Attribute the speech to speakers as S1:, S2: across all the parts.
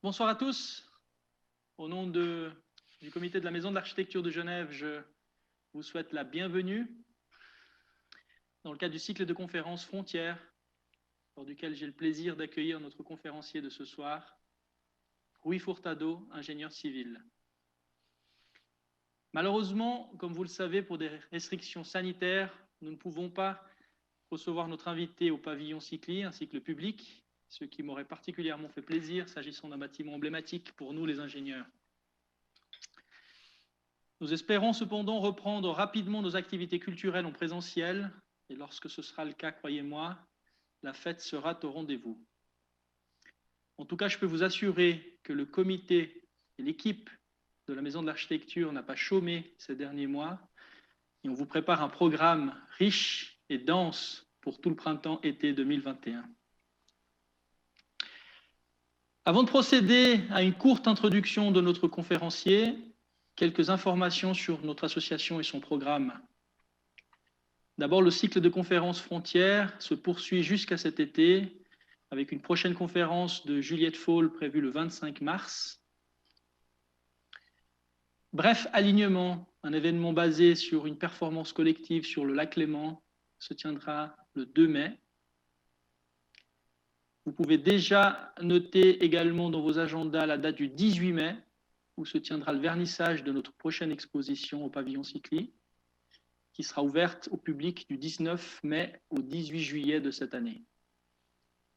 S1: Bonsoir à tous. Au nom du comité de la Maison de l'Architecture de Genève, je vous souhaite la bienvenue dans le cadre du cycle de conférences Frontières, lors duquel j'ai le plaisir d'accueillir notre conférencier de ce soir, Rui Furtado, ingénieur civil. Malheureusement, comme vous le savez, pour des restrictions sanitaires, nous ne pouvons pas recevoir notre invité au pavillon Cycli, un cycle public, ce qui m'aurait particulièrement fait plaisir s'agissant d'un bâtiment emblématique pour nous les ingénieurs. Nous espérons cependant reprendre rapidement nos activités culturelles en présentiel, et lorsque ce sera le cas, croyez-moi, la fête sera au rendez-vous. En tout cas, je peux vous assurer que le comité et l'équipe de la Maison de l'Architecture n'a pas chômé ces derniers mois, et on vous prépare un programme riche et dense pour tout le printemps-été 2021. Avant de procéder à une courte introduction de notre conférencier, quelques informations sur notre association et son programme. D'abord, le cycle de conférences Frontières se poursuit jusqu'à cet été avec une prochaine conférence de Juliette Faul prévue le 25 mars. Bref alignement, un événement basé sur une performance collective sur le lac Léman, se tiendra le 2 mai. Vous pouvez déjà noter également dans vos agendas la date du 18 mai, où se tiendra le vernissage de notre prochaine exposition au pavillon Cycli, qui sera ouverte au public du 19 mai au 18 juillet de cette année.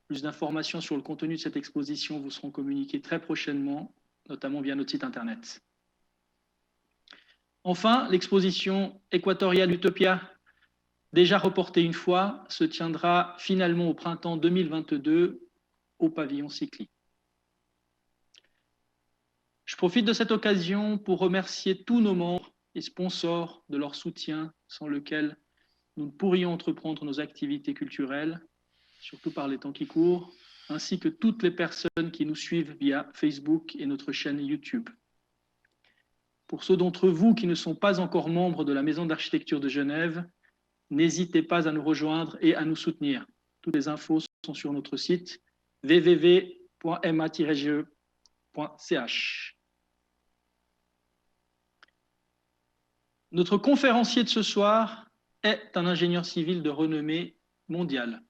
S1: Plus d'informations sur le contenu de cette exposition vous seront communiquées très prochainement, notamment via notre site internet. Enfin, l'exposition Équatorial Utopia, déjà reportée une fois, se tiendra finalement au printemps 2022 au pavillon Cycli. Je profite de cette occasion pour remercier tous nos membres et sponsors de leur soutien, sans lequel nous ne pourrions entreprendre nos activités culturelles, surtout par les temps qui courent, ainsi que toutes les personnes qui nous suivent via Facebook et notre chaîne YouTube. Pour ceux d'entre vous qui ne sont pas encore membres de la Maison d'Architecture de Genève, n'hésitez pas à nous rejoindre et à nous soutenir. Toutes les infos sont sur notre site www.ma-ge.ch. Notre conférencier de ce soir est un ingénieur civil de renommée mondiale.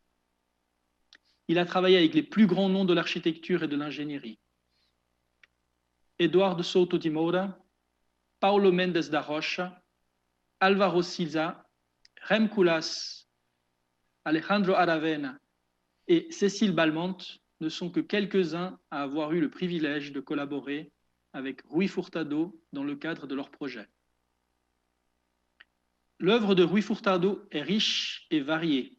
S1: Il a travaillé avec les plus grands noms de l'architecture et de l'ingénierie. Eduardo Souto de Moura, Paulo Mendes da Rocha, Álvaro Siza, Rem Koolhaas, Alejandro Aravena et Cécile Balmont ne sont que quelques-uns à avoir eu le privilège de collaborer avec Rui Furtado dans le cadre de leur projet. L'œuvre de Rui Furtado est riche et variée.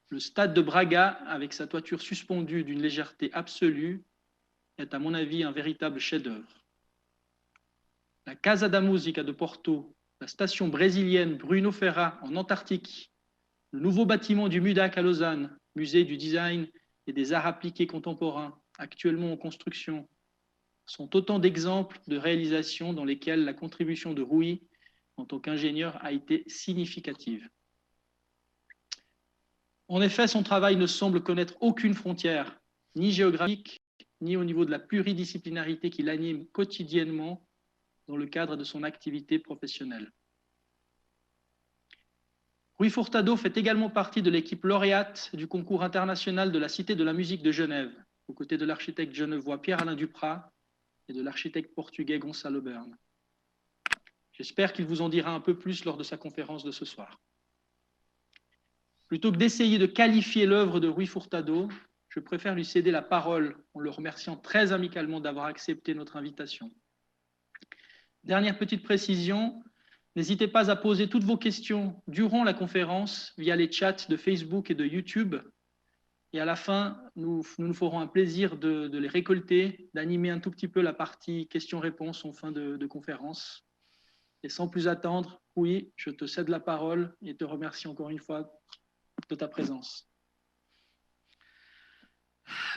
S1: Le stade de Braga, avec sa toiture suspendue d'une légèreté absolue, est à mon avis un véritable chef-d'œuvre. La Casa da Música de Porto, la station brésilienne Bruno Ferra en Antarctique, le nouveau bâtiment du MUDAC à Lausanne, musée du design et des arts appliqués contemporains, actuellement en construction, sont autant d'exemples de réalisations dans lesquelles la contribution de Rui en tant qu'ingénieur a été significative. En effet, son travail ne semble connaître aucune frontière, ni géographique, ni au niveau de la pluridisciplinarité qui l'anime quotidiennement dans le cadre de son activité professionnelle. Rui Furtado fait également partie de l'équipe lauréate du concours international de la Cité de la musique de Genève, aux côtés de l'architecte genevois Pierre-Alain Duprat et de l'architecte portugais Gonçalo Bern. J'espère qu'il vous en dira un peu plus lors de sa conférence de ce soir. Plutôt que d'essayer de qualifier l'œuvre de Rui Furtado, je préfère lui céder la parole en le remerciant très amicalement d'avoir accepté notre invitation. Dernière petite précision, n'hésitez pas à poser toutes vos questions durant la conférence via les chats de Facebook et de YouTube. Et à la fin, nous nous ferons un plaisir de les récolter, d'animer un tout petit peu la partie questions-réponses en fin de conférence. Et sans plus attendre, oui, je te cède la parole et te remercie encore une fois de ta présence.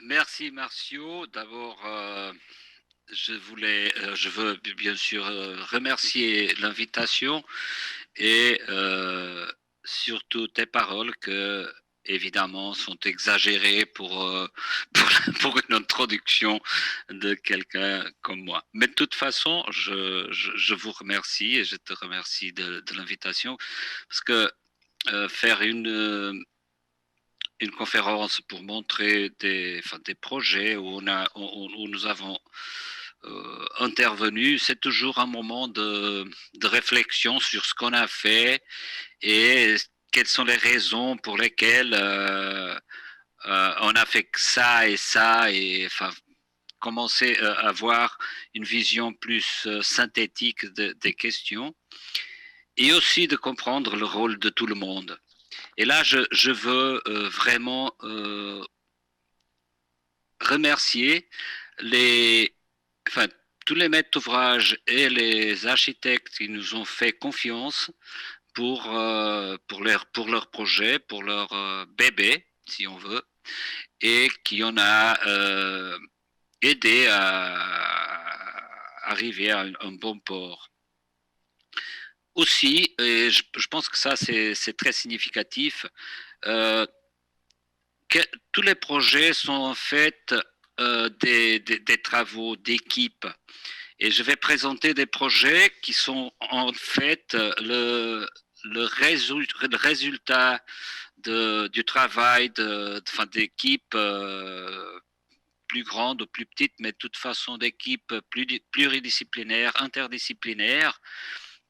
S2: Merci Marcio. D'abord, je veux bien sûr remercier l'invitation et surtout tes paroles que évidemment, sont exagérées pour une introduction de quelqu'un comme moi. Mais de toute façon, je vous remercie et je te remercie de l'invitation parce que faire une conférence pour montrer des projets où nous avons intervenu, c'est toujours un moment de réflexion sur ce qu'on a fait et quelles sont les raisons pour lesquelles on a fait ça et ça, et enfin commencer à avoir une vision plus synthétique des questions et aussi de comprendre le rôle de tout le monde. Et là, je veux vraiment remercier les, enfin, tous les maîtres d'ouvrage et les architectes qui nous ont fait confiance pour leur projet, pour leur bébé, si on veut, et qui en a aidé à arriver à un bon port. Aussi, et je pense que ça c'est très significatif, euh, tous les projets sont en fait des travaux d'équipe. Et je vais présenter des projets qui sont en fait le résultat du travail d'équipes plus grandes ou plus petites, mais de toute façon d'équipes pluridisciplinaires, interdisciplinaires,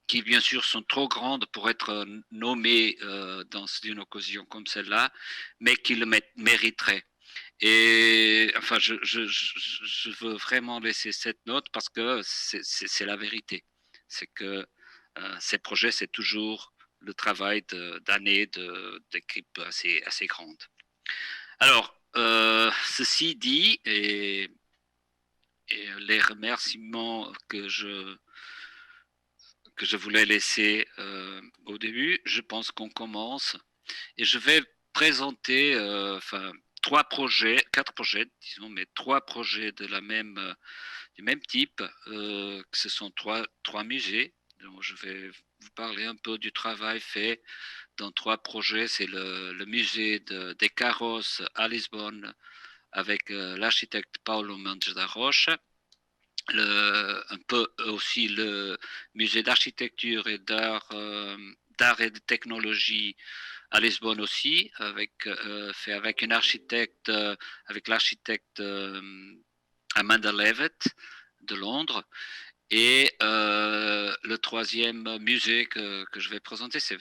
S2: qui bien sûr sont trop grandes pour être nommées dans une occasion comme celle-là, mais qui le mériteraient. Et enfin, je veux vraiment laisser cette note parce que c'est la vérité. C'est que ces projets, c'est toujours le travail d'années d'équipes assez grandes. Alors, ceci dit, et les remerciements que je voulais laisser au début, je pense qu'on commence et je vais présenter quatre projets, disons, mais trois projets du même type, que ce sont trois musées. Donc, je vais vous parler un peu du travail fait dans trois projets. C'est le musée des carrosses à Lisbonne avec l'architecte Paulo Mendes da Rocha, un peu aussi le musée d'architecture et d'art et de technologie à Lisbonne aussi, fait avec une architecte, avec l'architecte Amanda Levitt de Londres. Et le troisième musée que je vais présenter, c'est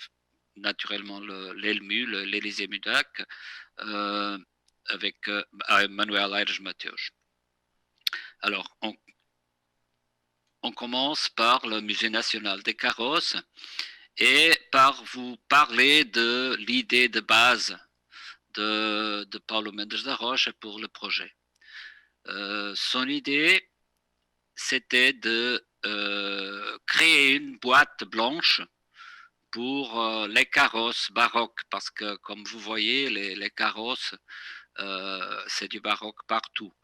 S2: naturellement l'ELMU, l'Élysée Mudac, avec Manuel Aires Mateus. Alors, on commence par le Musée national des carrosses et par vous parler de l'idée de base de Paulo Mendes da Rocha pour le projet. Son idée, c'était de créer une boîte blanche pour les carrosses baroques, parce que comme vous voyez, les carrosses, c'est du baroque partout.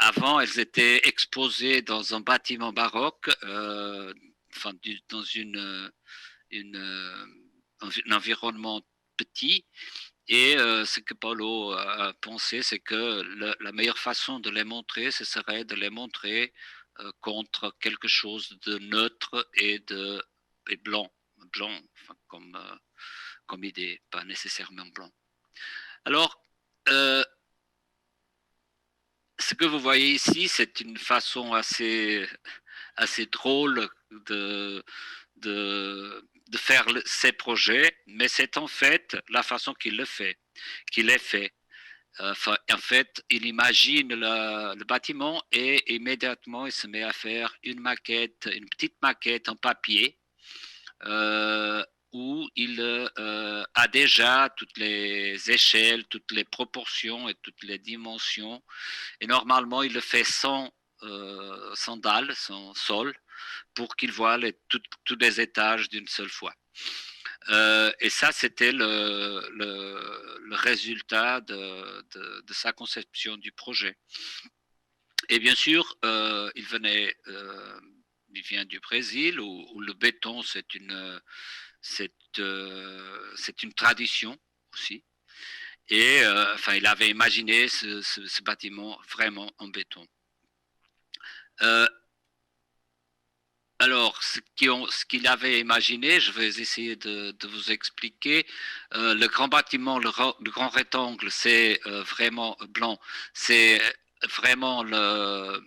S2: Avant, elles étaient exposées dans un bâtiment baroque, dans un environnement petit. Et ce que Paulo a pensé, c'est que la meilleure façon de les montrer, ce serait de les montrer contre quelque chose de neutre et blanc, comme idée, pas nécessairement blanc. Alors, ce que vous voyez ici, c'est une façon assez drôle de faire ces projets, mais c'est en fait la façon qu'il est fait. En fait, il imagine le bâtiment et immédiatement il se met à faire une petite maquette en papier, où il a déjà toutes les échelles, toutes les proportions et toutes les dimensions. Et normalement, il le fait sans dalle, sans sol, pour qu'il voit tous les étages d'une seule fois. Et ça, c'était le résultat de sa conception du projet. Et bien sûr, il vient du Brésil, où le béton, c'est une tradition aussi. Et enfin, il avait imaginé ce bâtiment vraiment en béton. Alors, ce qu'il avait imaginé, je vais essayer de vous expliquer. Le grand bâtiment, le grand rectangle, c'est vraiment blanc. C'est vraiment le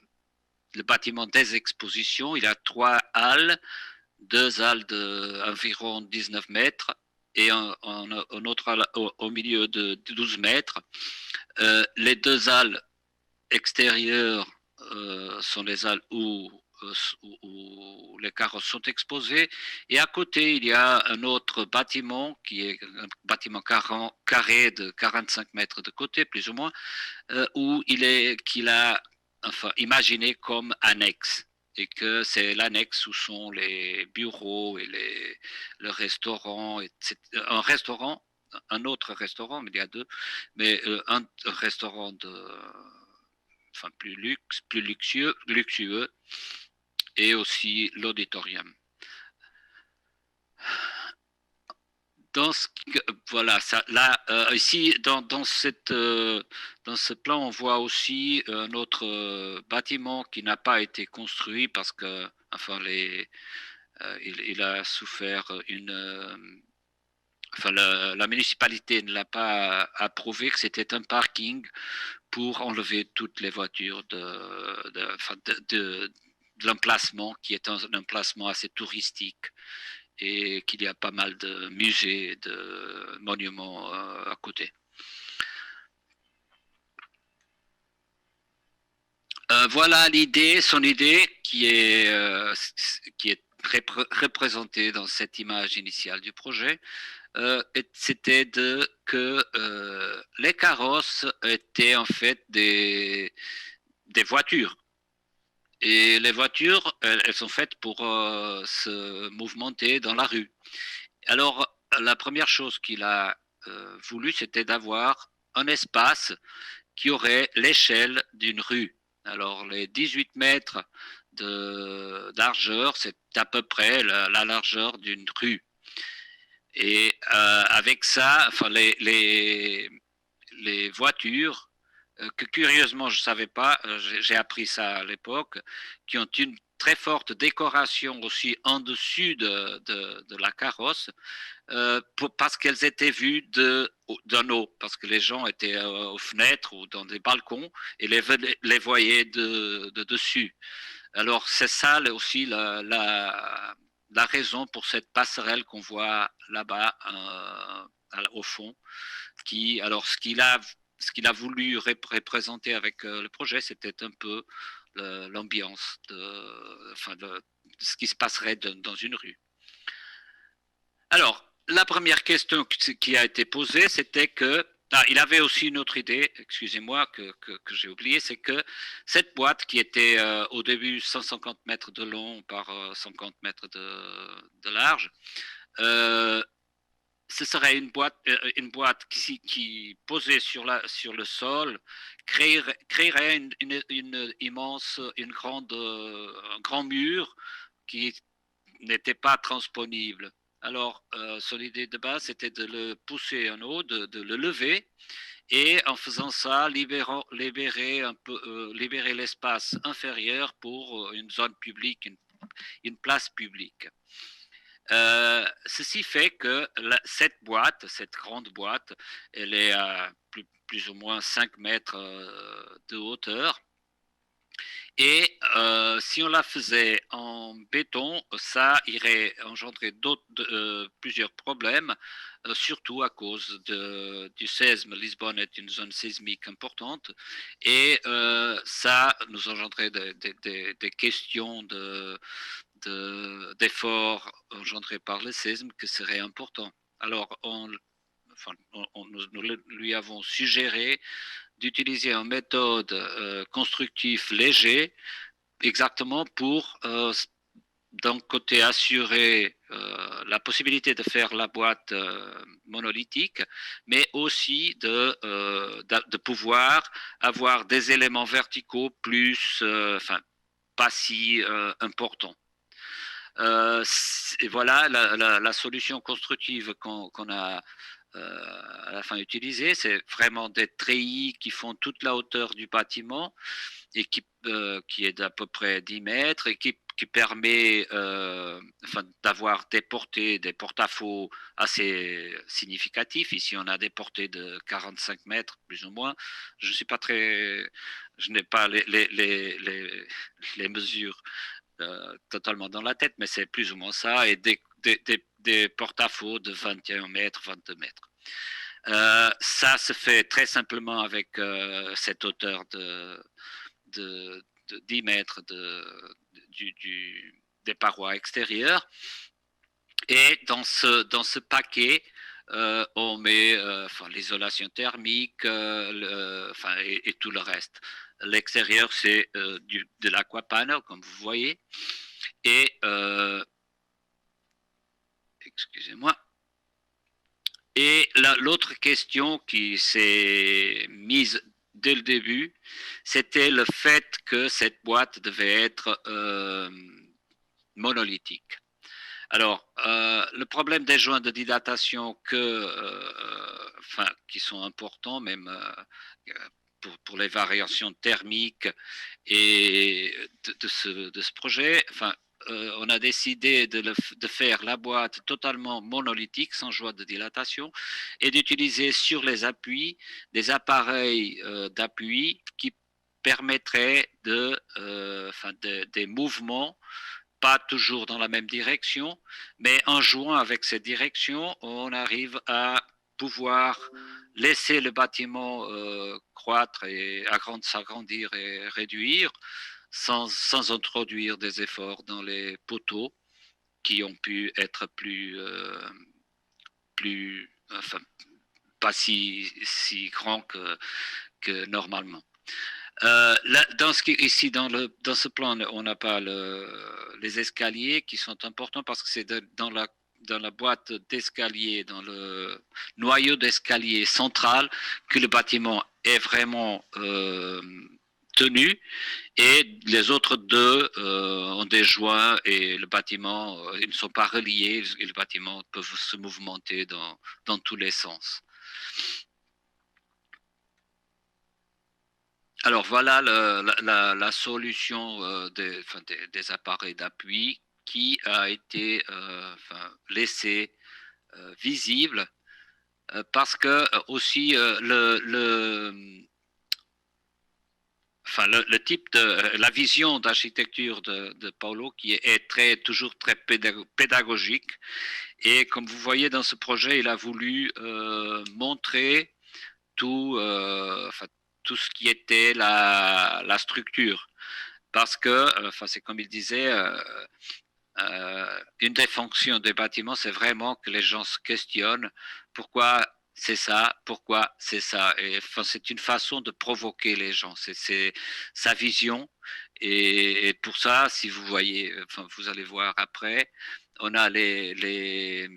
S2: bâtiment des expositions. Il a 3 halles, 2 halles d'environ 19 mètres et un autre halle au milieu de 12 mètres. Les 2 halles extérieures sont les halles où les carrosses sont exposés. Et à côté, il y a un autre bâtiment qui est un bâtiment carré de 45 mètres de côté, plus ou moins, qu'il a enfin, imaginé comme annexe. Et que c'est l'annexe où sont les bureaux et le restaurant, etc. Un restaurant, un autre restaurant, mais il y a deux, mais un restaurant enfin, plus luxueux, et aussi l'auditorium. Voilà, ça, là, ici, dans ce plan, on voit aussi un autre bâtiment qui n'a pas été construit parce que, enfin, il a souffert enfin, la municipalité ne l'a pas approuvé, que c'était un parking pour enlever toutes les voitures de l'emplacement, qui est un emplacement assez touristique, et qu'il y a pas mal de musées, de monuments à côté. Voilà son idée qui est représentée dans cette image initiale du projet. C'était que les carrosses étaient en fait des voitures. Et les voitures, elles sont faites pour se mouvementer dans la rue. Alors, la première chose qu'il a voulu, c'était d'avoir un espace qui aurait l'échelle d'une rue. Alors, les 18 mètres de largeur, c'est à peu près la largeur d'une rue. Et avec ça, enfin, les voitures, que curieusement je ne savais pas, j'ai appris ça à l'époque, qui ont une très forte décoration aussi en dessus de la carrosse, parce qu'elles étaient vues d'en haut, parce que les gens étaient aux fenêtres ou dans des balcons et les voyaient de dessus. Alors c'est ça aussi la raison pour cette passerelle qu'on voit là-bas au fond. Alors ce qu'il a voulu représenter avec le projet, c'était un peu l'ambiance enfin, de ce qui se passerait dans une rue. Alors, la première question qui a été posée, c'était que il avait aussi une autre idée, excusez-moi, que j'ai oublié, c'est que cette boîte qui était au début 150 mètres de long par 50 mètres de large, ce serait une boîte qui posée sur le sol, créerait un grand mur qui n'était pas transponible. Alors, son idée de base, c'était de le pousser en haut, de le lever, et en faisant ça, libérer l'espace inférieur pour une zone publique, une place publique. Ceci fait que cette grande boîte, elle est à plus ou moins 5 mètres de hauteur. Et si on la faisait en béton, ça irait engendrer plusieurs problèmes, surtout à cause du séisme. Lisbonne est une zone sismique importante, et ça nous engendrait des questions d'efforts engendrés par le séisme qui seraient importants. Alors, nous lui avons suggéré d'utiliser une méthode constructive léger, exactement pour d'un côté assurer la possibilité de faire la boîte monolithique, mais aussi de pouvoir avoir des éléments verticaux plus, pas si importants. Et voilà la solution constructive qu'on a à la fin utilisés. C'est vraiment des treillis qui font toute la hauteur du bâtiment et qui est d'à peu près 10 mètres et qui permet d'avoir des portées, des porte-à-faux assez significatifs. Ici, on a des portées de 45 mètres, plus ou moins. Je n'ai pas les mesures totalement dans la tête, mais c'est plus ou moins ça, et des porte-à-faux de 21 mètres, 22 mètres. Ça se fait très simplement avec cette hauteur de 10 mètres des parois extérieures. Et dans ce paquet, on met l'isolation thermique et tout le reste. L'extérieur, c'est de l'aquapanel, comme vous voyez. Et, excusez-moi. Et l'autre question qui s'est mise dès le début, c'était le fait que cette boîte devait être monolithique. Alors, le problème des joints de dilatation qui sont importants, même pour les variations thermiques et de ce projet, on a décidé de faire la boîte totalement monolithique, sans joint de dilatation, et d'utiliser sur les appuis des appareils d'appui qui permettraient des mouvements, pas toujours dans la même direction, mais en jouant avec ces directions, on arrive à pouvoir laisser le bâtiment croître et s'agrandir et réduire sans introduire des efforts dans les poteaux qui ont pu être pas si grands que normalement. Ici, dans ce plan, on n'a pas les escaliers qui sont importants parce que c'est dans la boîte d'escalier, dans le noyau d'escalier central, que le bâtiment est vraiment tenu, et les autres deux ont des joints et le bâtiment, ils ne sont pas reliés et le bâtiment peut se mouvementer dans tous les sens. Alors voilà la solution des appareils d'appui qui a été laissée visible parce que aussi le type la vision d'architecture de Paulo qui est toujours très pédagogique, et comme vous voyez dans ce projet, il a voulu montrer tout ce qui était la structure, parce que c'est comme il disait, une des fonctions des bâtiments, c'est vraiment que les gens se questionnent pourquoi c'est ça, pourquoi c'est ça. Et c'est une façon de provoquer les gens, c'est sa vision. Et pour ça, si vous voyez, vous allez voir après, on a les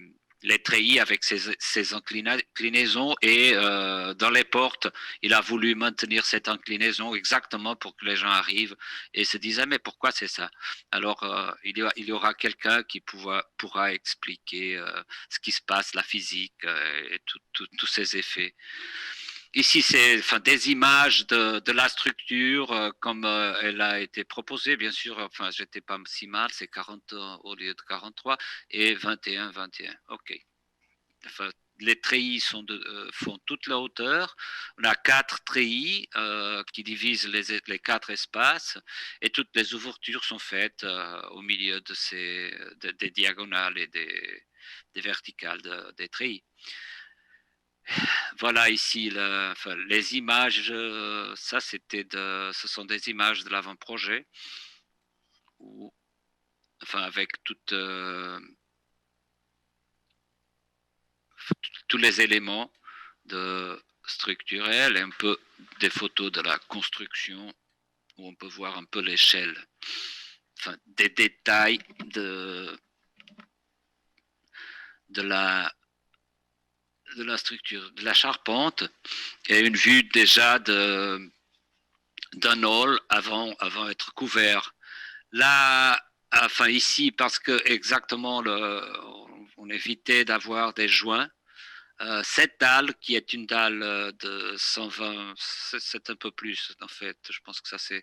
S2: treillis avec ses inclinaisons, et dans les portes, il a voulu maintenir cette inclinaison exactement pour que les gens arrivent et se disent mais pourquoi c'est ça. Alors il y aura quelqu'un qui pourra expliquer ce qui se passe, la physique et tous ces effets. Ici, c'est des images de la structure comme elle a été proposée. Bien sûr, j'étais pas si mal, c'est 40 au lieu de 43 et 21. OK. Les treillis font toute la hauteur. On a 4 treillis qui divisent les 4 espaces, et toutes les ouvertures sont faites au milieu des diagonales et des verticales des treillis. Voilà ici les images. Ce sont des images de l'avant-projet, avec tous les éléments structurels et un peu des photos de la construction où on peut voir un peu l'échelle, des détails de la structure, de la charpente, et une vue déjà d'un hall avant d'être couvert. Là, ici, parce que exactement on évitait d'avoir des joints cette dalle qui est une dalle de 120, c'est un peu plus en fait. Je pense que ça c'est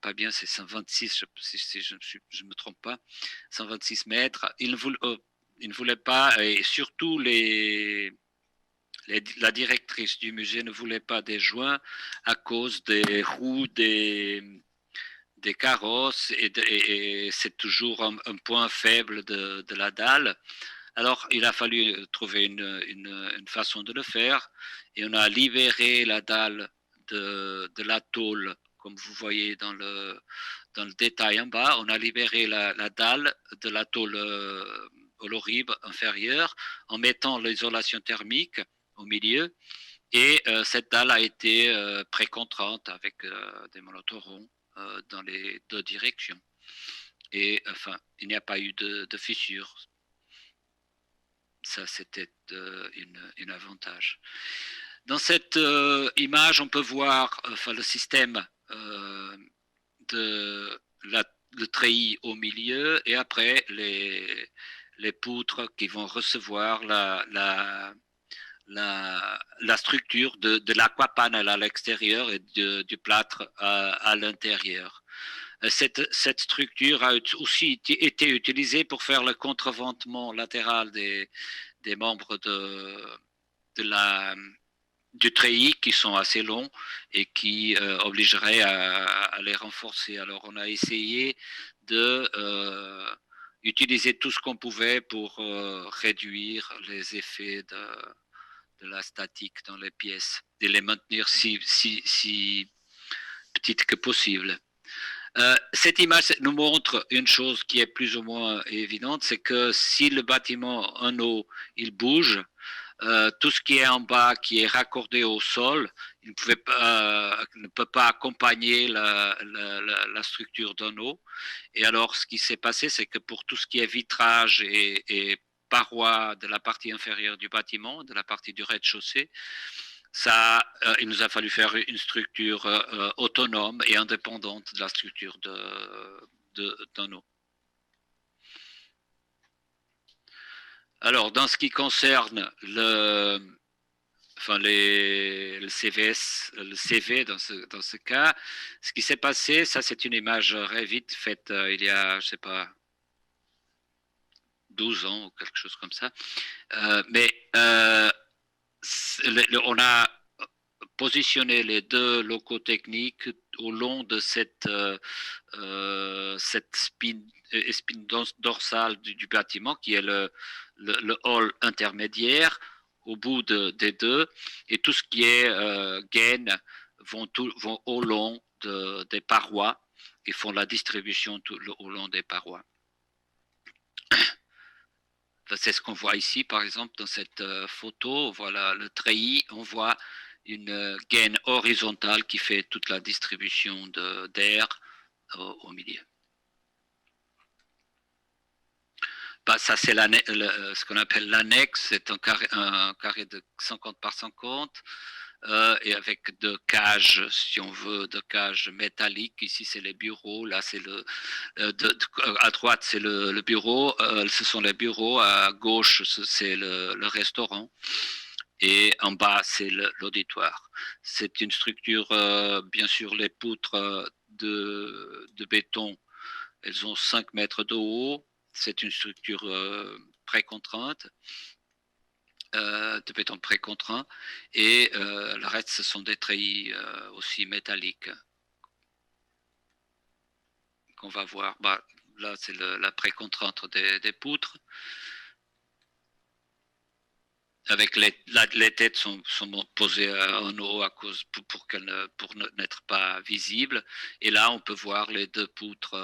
S2: pas bien, c'est 126 si je me trompe pas, 126 mètres. Il ne voulait pas, et surtout la directrice du musée ne voulait pas des joints à cause des roues des carrosses et c'est toujours un point faible de la dalle. Alors, il a fallu trouver une façon de le faire et on a libéré la dalle de la tôle, comme vous voyez dans le détail en bas. On a libéré la dalle de la tôle holorib inférieure en mettant l'isolation thermique au milieu. Et cette dalle a été précontrante avec des monotorons dans les deux directions. Et enfin, il n'y a pas eu de fissure. Ça, c'était un avantage. Dans cette image, on peut voir le système de le treillis au milieu et après les poutres qui vont recevoir la structure de l'aquapanel à l'extérieur et du plâtre à l'intérieur. Cette structure a aussi été utilisée pour faire le contreventement latéral des membres du treillis qui sont assez longs et qui obligeraient à les renforcer. Alors on a essayé de utiliser tout ce qu'on pouvait pour réduire les effets de la statique dans les pièces et les maintenir si petites que possible. Cette image nous montre une chose qui est plus ou moins évidente, c'est que si le bâtiment en haut il bouge, tout ce qui est en bas, qui est raccordé au sol, il ne peut pas accompagner la structure d'un eau. Et alors, ce qui s'est passé, c'est que pour tout ce qui est vitrage et parois de la partie inférieure du bâtiment, de la partie du rez-de-chaussée, il nous a fallu faire une structure autonome et indépendante de la structure d'un eau. Alors, dans ce qui concerne le CVS, le CV dans ce cas, ce qui s'est passé, ça c'est une image Revit faite il y a, je sais pas, 12 ans ou quelque chose comme ça. On a positionné les deux locaux techniques au long de cette spine dorsale du bâtiment qui est le hall intermédiaire au bout des deux, et tout ce qui est gaines vont au long des parois et font la distribution au long des parois. C'est ce qu'on voit ici, par exemple, dans cette photo. Voilà le treillis, on voit une gaine horizontale qui fait toute la distribution d'air au milieu. Ça, c'est ce qu'on appelle l'annexe. C'est un carré de 50 par 50 et avec deux cages, si on veut, deux cages métalliques. Ici, c'est les bureaux. Là, c'est à droite, c'est le bureau. Ce sont les bureaux. À gauche, c'est le restaurant. Et en bas, c'est l'auditoire. C'est une structure, bien sûr, les poutres de béton, elles ont 5 mètres de haut. C'est une structure précontrainte, de béton précontraint. Et le reste, ce sont des treillis aussi métalliques qu'on va voir. Là, c'est la précontrainte des poutres. Avec les têtes sont posées en haut pour n'être pas visibles. Et là, on peut voir les deux poutres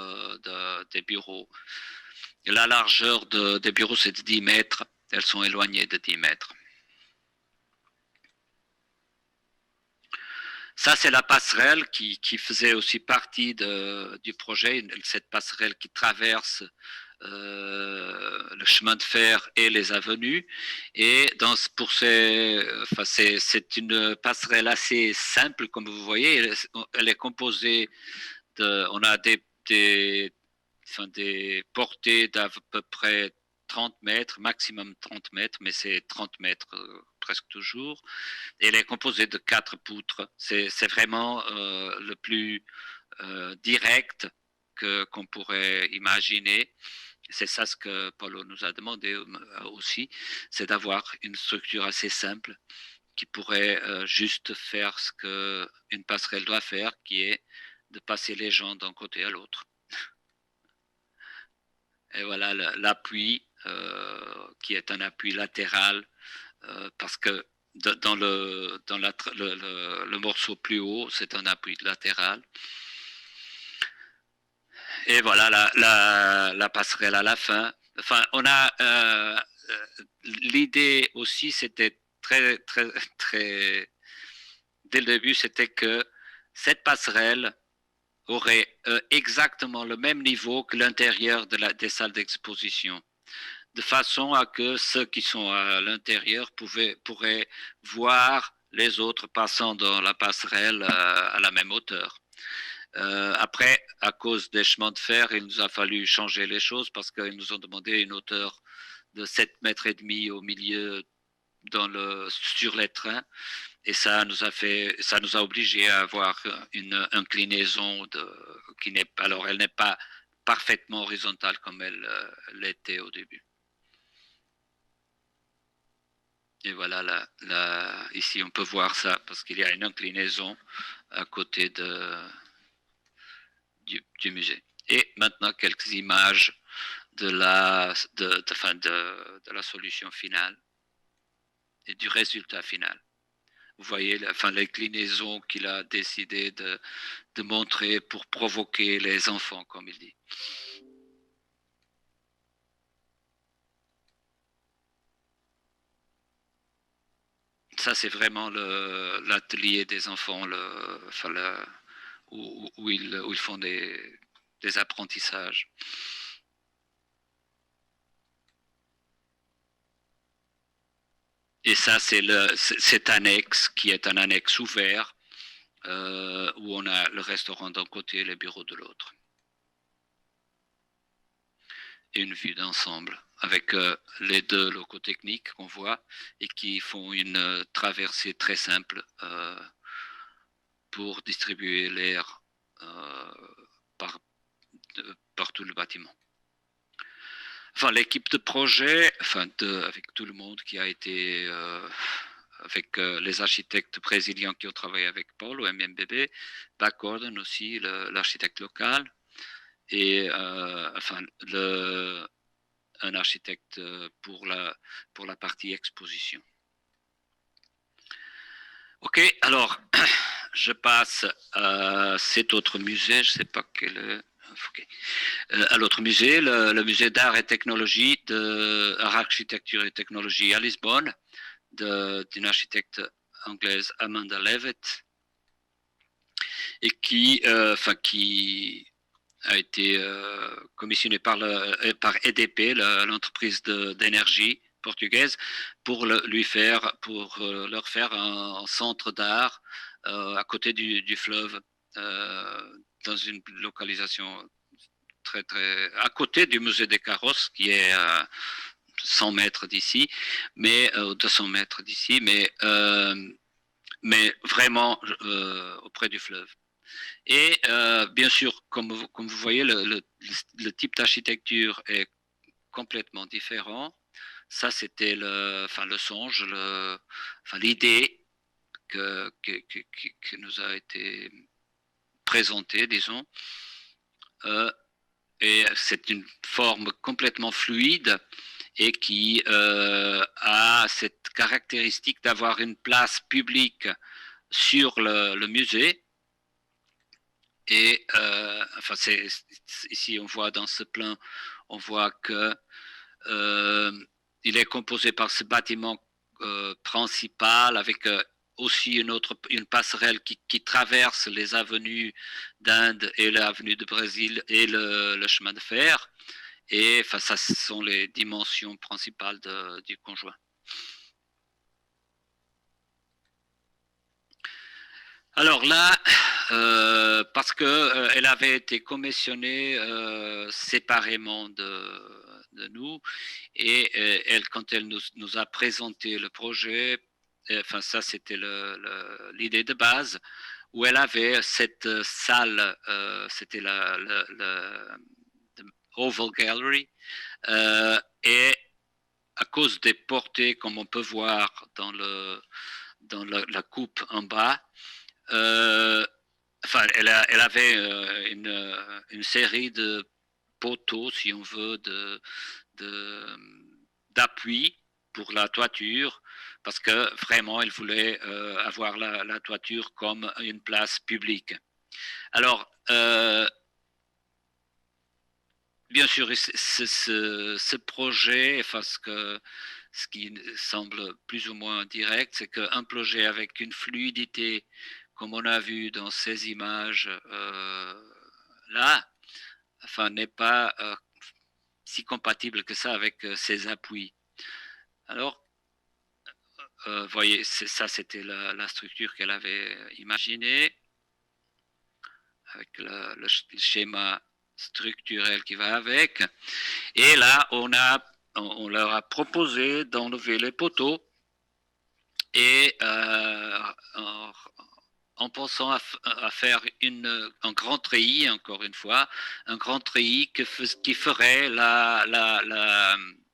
S2: des bureaux. Et la largeur des bureaux, c'est de 10 mètres. Elles sont éloignées de 10 mètres. Ça, c'est la passerelle qui faisait aussi partie du projet. Cette passerelle qui traverse le chemin de fer et les avenues. Et c'est une passerelle assez simple, comme vous voyez. Elle est composée on a des portées d'à peu près 30 mètres, maximum 30 mètres, mais c'est 30 mètres presque toujours. Et elle est composée de 4 poutres. C'est vraiment le plus direct qu'on pourrait imaginer. C'est ça ce que Paulo nous a demandé aussi, c'est d'avoir une structure assez simple qui pourrait juste faire ce qu'une passerelle doit faire, qui est de passer les gens d'un côté à l'autre. Et voilà l'appui qui est un appui latéral parce que dans le morceau plus haut, c'est un appui latéral. Et voilà la passerelle à la fin. Enfin, on a l'idée aussi, c'était très dès le début, c'était que cette passerelle aurait exactement le même niveau que l'intérieur des salles d'exposition, de façon à que ceux qui sont à l'intérieur pourraient voir les autres passant dans la passerelle à la même hauteur. Après, à cause des chemins de fer, il nous a fallu changer les choses parce qu'ils nous ont demandé une hauteur de 7,5 mètres au milieu sur les trains. Et ça nous a obligé à avoir une inclinaison qui n'est pas, alors elle n'est pas parfaitement horizontale comme elle l'était au début. Et voilà, ici on peut voir ça parce qu'il y a une inclinaison à côté du musée. Et maintenant quelques images de la solution finale et du résultat final. Vous voyez l'inclinaison qu'il a décidé de montrer pour provoquer les enfants, comme il dit. Ça, c'est vraiment l'atelier des enfants, où ils font des apprentissages. Et ça, c'est cette annexe qui est un annexe ouvert où on a le restaurant d'un côté et les bureaux de l'autre. Et une vue d'ensemble avec les deux locaux techniques qu'on voit et qui font une traversée très simple pour distribuer l'air par tout le bâtiment. Enfin, l'équipe de projet, avec tout le monde qui a été, avec les architectes brésiliens qui ont travaillé avec Paul au MMBB, Back Gordon aussi, l'architecte local, et un architecte pour la partie exposition. Ok, alors je passe à cet autre musée, je ne sais pas quel est. Okay. À l'autre musée, le musée d'art et technologie, architecture et technologie à Lisbonne, d'une architecte anglaise, Amanda Levitt, et qui a été commissionné par EDP, l'entreprise d'énergie portugaise, pour leur faire un centre d'art à côté du fleuve, dans une localisation très à côté du musée des carrosses, qui est à 100 mètres d'ici, mais 200 mètres d'ici, mais vraiment auprès du fleuve. Et bien sûr, comme vous voyez, le type d'architecture est complètement différent. Ça, c'était le songe, l'idée que nous a été présentée, disons. Et c'est une forme complètement fluide et qui a cette caractéristique d'avoir une place publique sur le musée. Et ici on voit dans ce plan, on voit que il est composé par ce bâtiment principal avec aussi une passerelle qui traverse les avenues d'Inde et l'avenue de Brésil et le chemin de fer. Et ça, ce sont les dimensions principales du conjoint. Alors là, parce qu'elle avait été commissionnée séparément de nous. Et elle, quand elle nous a présenté le projet, enfin ça c'était l'idée de base, où elle avait cette salle, c'était le Oval Gallery, et à cause des portées, comme on peut voir dans la coupe en bas, enfin, elle avait une série de poteaux, si on veut, d'appui pour la toiture, parce que vraiment, elle voulait avoir la toiture comme une place publique. Alors, bien sûr, ce projet, enfin, ce qui semble plus ou moins direct, c'est qu'un projet avec une fluidité, comme on a vu dans ces images là, enfin, n'est pas si compatible que ça avec ces appuis. Alors, voyez, ça c'était la structure qu'elle avait imaginée, avec le schéma structurel qui va avec. Et là, on leur a proposé d'enlever les poteaux, et en pensant à faire un grand treillis, encore une fois, un grand treillis qui ferait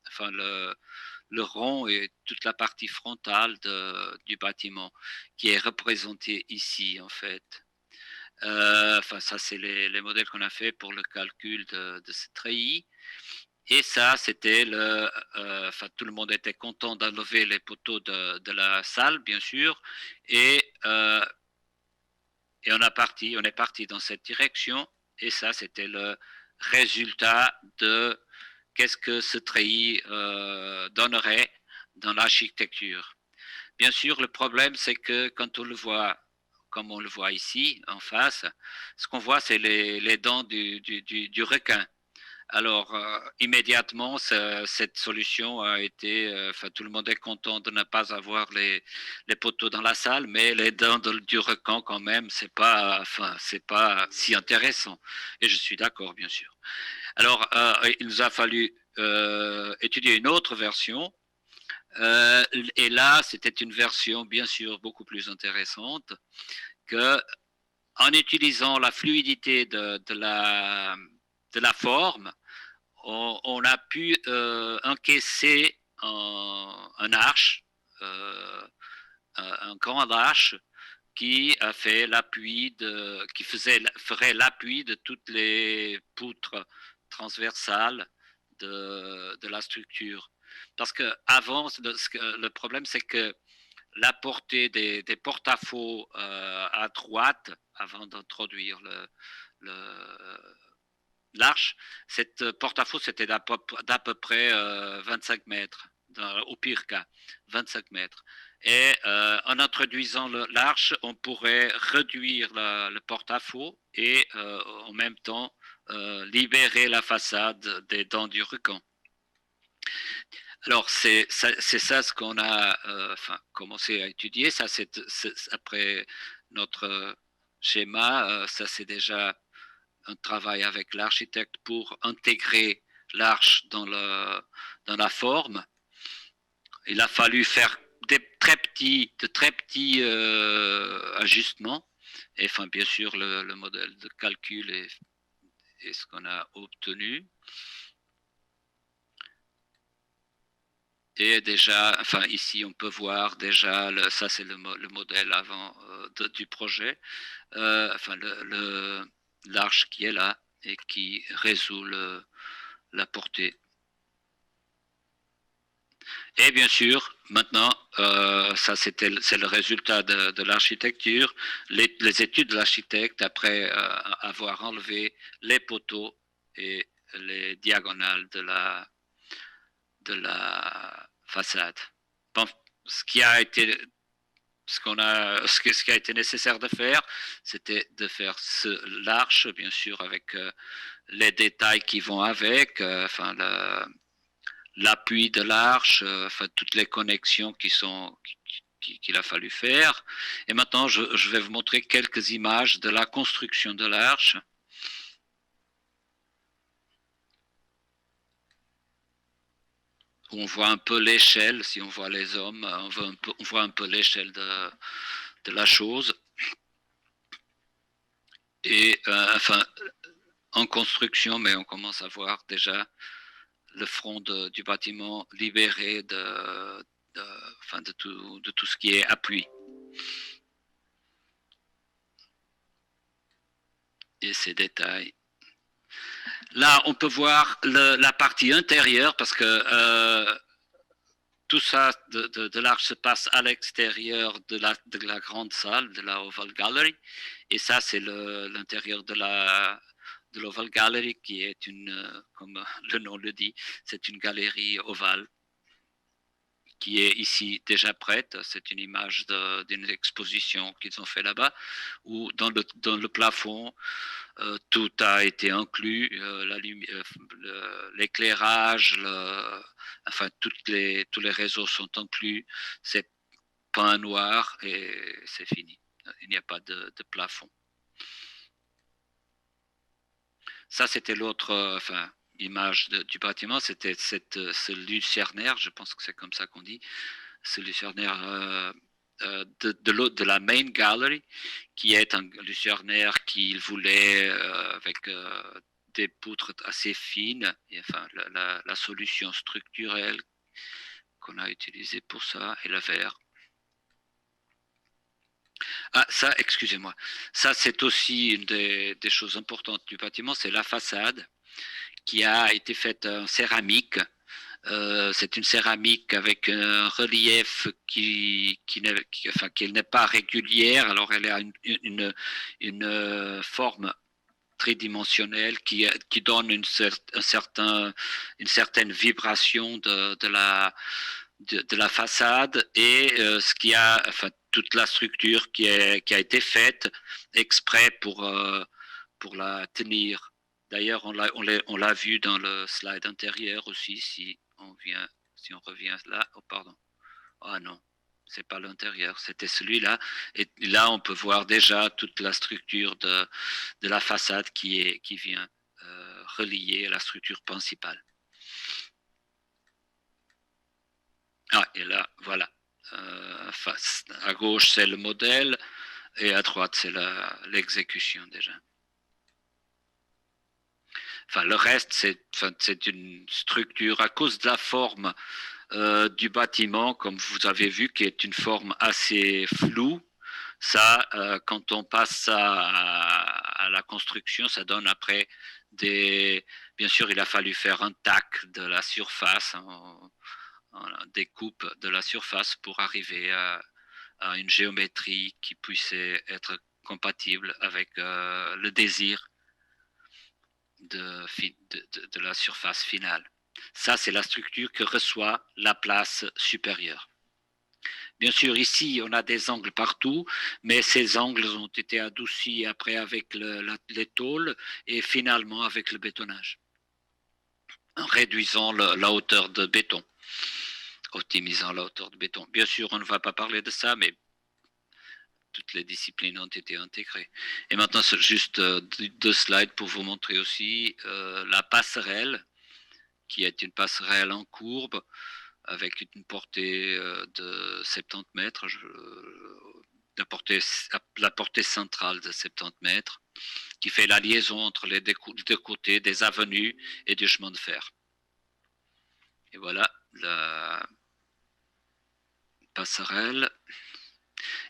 S2: enfin le rond et toute la partie frontale du bâtiment, qui est représentée ici, en fait. Enfin, ça, c'est les modèles qu'on a fait pour le calcul de ce treillis. Et ça, c'était enfin, tout le monde était content d'enlever les poteaux de la salle, bien sûr, et on est parti dans cette direction. Et ça, c'était le résultat de qu'est-ce que ce treillis donnerait dans l'architecture. Bien sûr, le problème, c'est que quand on le voit, comme on le voit ici, en face, ce qu'on voit, c'est les dents du requin. Alors, immédiatement, cette solution a été, enfin, tout le monde est content de ne pas avoir les poteaux dans la salle, mais les dents du requin, quand même, c'est pas si intéressant. Et je suis d'accord, bien sûr. Alors, il nous a fallu étudier une autre version. Et là, c'était une version, bien sûr, beaucoup plus intéressante, que en utilisant la fluidité de la forme, on a pu encaisser un arche, un grand arche qui a fait qui ferait l'appui de toutes les poutres transversales de la structure. Parce que avant, le problème, c'est que la portée des porte-à-faux à droite, avant d'introduire l'arche, cette porte-à-faux, c'était d'à peu près 25 mètres, au pire cas, 25 mètres. Et en introduisant l'arche, on pourrait réduire le porte-à-faux et en même temps libérer la façade des dents du requin. Alors, c'est ça ce qu'on a commencé à étudier. Ça, c'est après notre schéma, ça c'est déjà un travail avec l'architecte pour intégrer l'arche dans la forme. Il a fallu faire de très petits ajustements. Et enfin, bien sûr, le modèle de calcul est ce qu'on a obtenu. Et déjà, enfin ici on peut voir déjà, ça c'est le modèle avant du projet, enfin l'arche qui est là et qui résout la portée. Et bien sûr, maintenant, ça c'est le résultat de l'architecture, les études de l'architecte après avoir enlevé les poteaux et les diagonales de la façade. Bon, ce qui a été nécessaire de faire, c'était de faire l'arche, bien sûr, avec les détails qui vont avec, enfin l'appui de l'arche, enfin toutes les connexions qu'il a fallu faire. Et maintenant, je vais vous montrer quelques images de la construction de l'arche. où on voit un peu l'échelle, si on voit les hommes, on voit un peu l'échelle de la chose. Et enfin, en construction, mais on commence à voir déjà le front du bâtiment libéré enfin de tout ce qui est appui. Et ces détails. Là, on peut voir la partie intérieure parce que tout ça de l'arche se passe à l'extérieur de la grande salle, de la Oval Gallery. Et ça, c'est l'intérieur de l'Oval Gallery qui est comme le nom le dit, c'est une galerie ovale qui est ici déjà prête. C'est une image d'une exposition qu'ils ont fait là-bas, où dans le plafond, tout a été inclus, l'éclairage, enfin tous les réseaux sont inclus, c'est peint noir et c'est fini. Il n'y a pas de plafond. Ça, c'était l'autre image du bâtiment, c'était ce lucernaire, je pense que c'est comme ça qu'on dit, ce lucernaire de la main gallery, qui est un lucernaire qu'il voulait avec des poutres assez fines, et enfin la solution structurelle qu'on a utilisée pour ça, et le verre. Ah, ça, excusez-moi. Ça, c'est aussi une des choses importantes du bâtiment, c'est la façade qui a été faite en céramique. C'est une céramique avec un relief qui n'est pas régulière. Alors, elle a une forme tridimensionnelle qui donne une certaine vibration de la façade et ce qui a, enfin, toute la structure qui a été faite exprès pour la tenir. D'ailleurs, on l'a vu dans le slide intérieur aussi, si on revient là. Oh, pardon. Ah non, c'est pas l'intérieur, c'était celui-là. Et là, on peut voir déjà toute la structure de la façade qui vient relier à la structure principale. Ah, et là, voilà. À gauche, c'est le modèle et à droite, c'est l'exécution déjà. Enfin, le reste, c'est une structure à cause de la forme du bâtiment, comme vous avez vu, qui est une forme assez floue. Ça, quand on passe ça à la construction, ça donne après bien sûr, il a fallu faire un tac de la surface, découpe de la surface pour arriver à une géométrie qui puisse être compatible avec le désir de la surface finale. Ça, c'est la structure que reçoit la place supérieure. Bien sûr, ici, on a des angles partout, mais ces angles ont été adoucis après avec les tôles et finalement avec le bétonnage, en réduisant la hauteur de béton, optimisant la hauteur de béton. Bien sûr, on ne va pas parler de ça, mais toutes les disciplines ont été intégrées. Et maintenant, c'est juste deux slides pour vous montrer aussi la passerelle, qui est une passerelle en courbe avec une portée de 70 mètres, la portée centrale de 70 mètres, qui fait la liaison entre les deux côtés des avenues et du chemin de fer. Et voilà la passerelle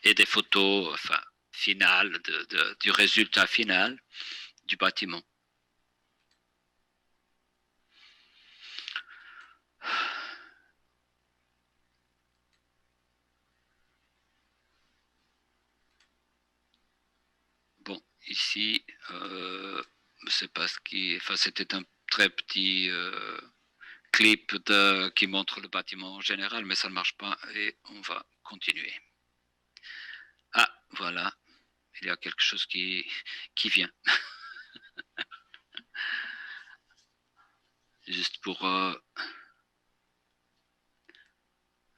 S2: et des photos finales du résultat final du bâtiment. Bon, ici, je ne sais pas ce qui... Enfin, c'était un très petit clip qui montre le bâtiment en général, mais ça ne marche pas et on va continuer. Ah, voilà, il y a quelque chose qui vient. Juste pour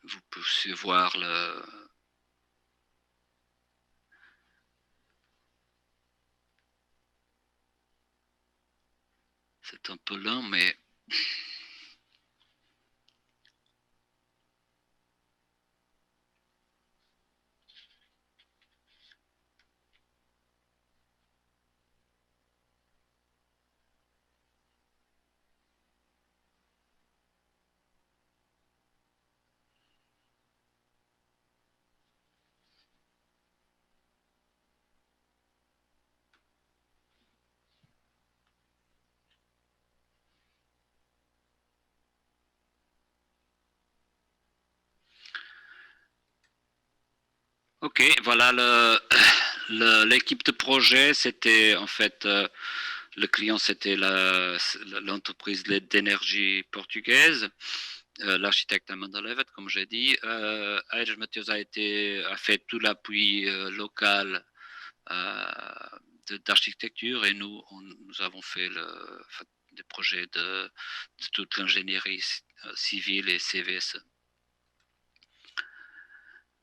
S2: vous puissiez voir c'est un peu lent, mais Ok, voilà l'équipe de projet, c'était en fait le client, c'était l'entreprise d'énergie portugaise, l'architecte Amanda Levet, comme j'ai dit. Aires Mateus a fait tout l'appui local d'architecture et nous avons fait des projets de toute l'ingénierie civile et CVSE.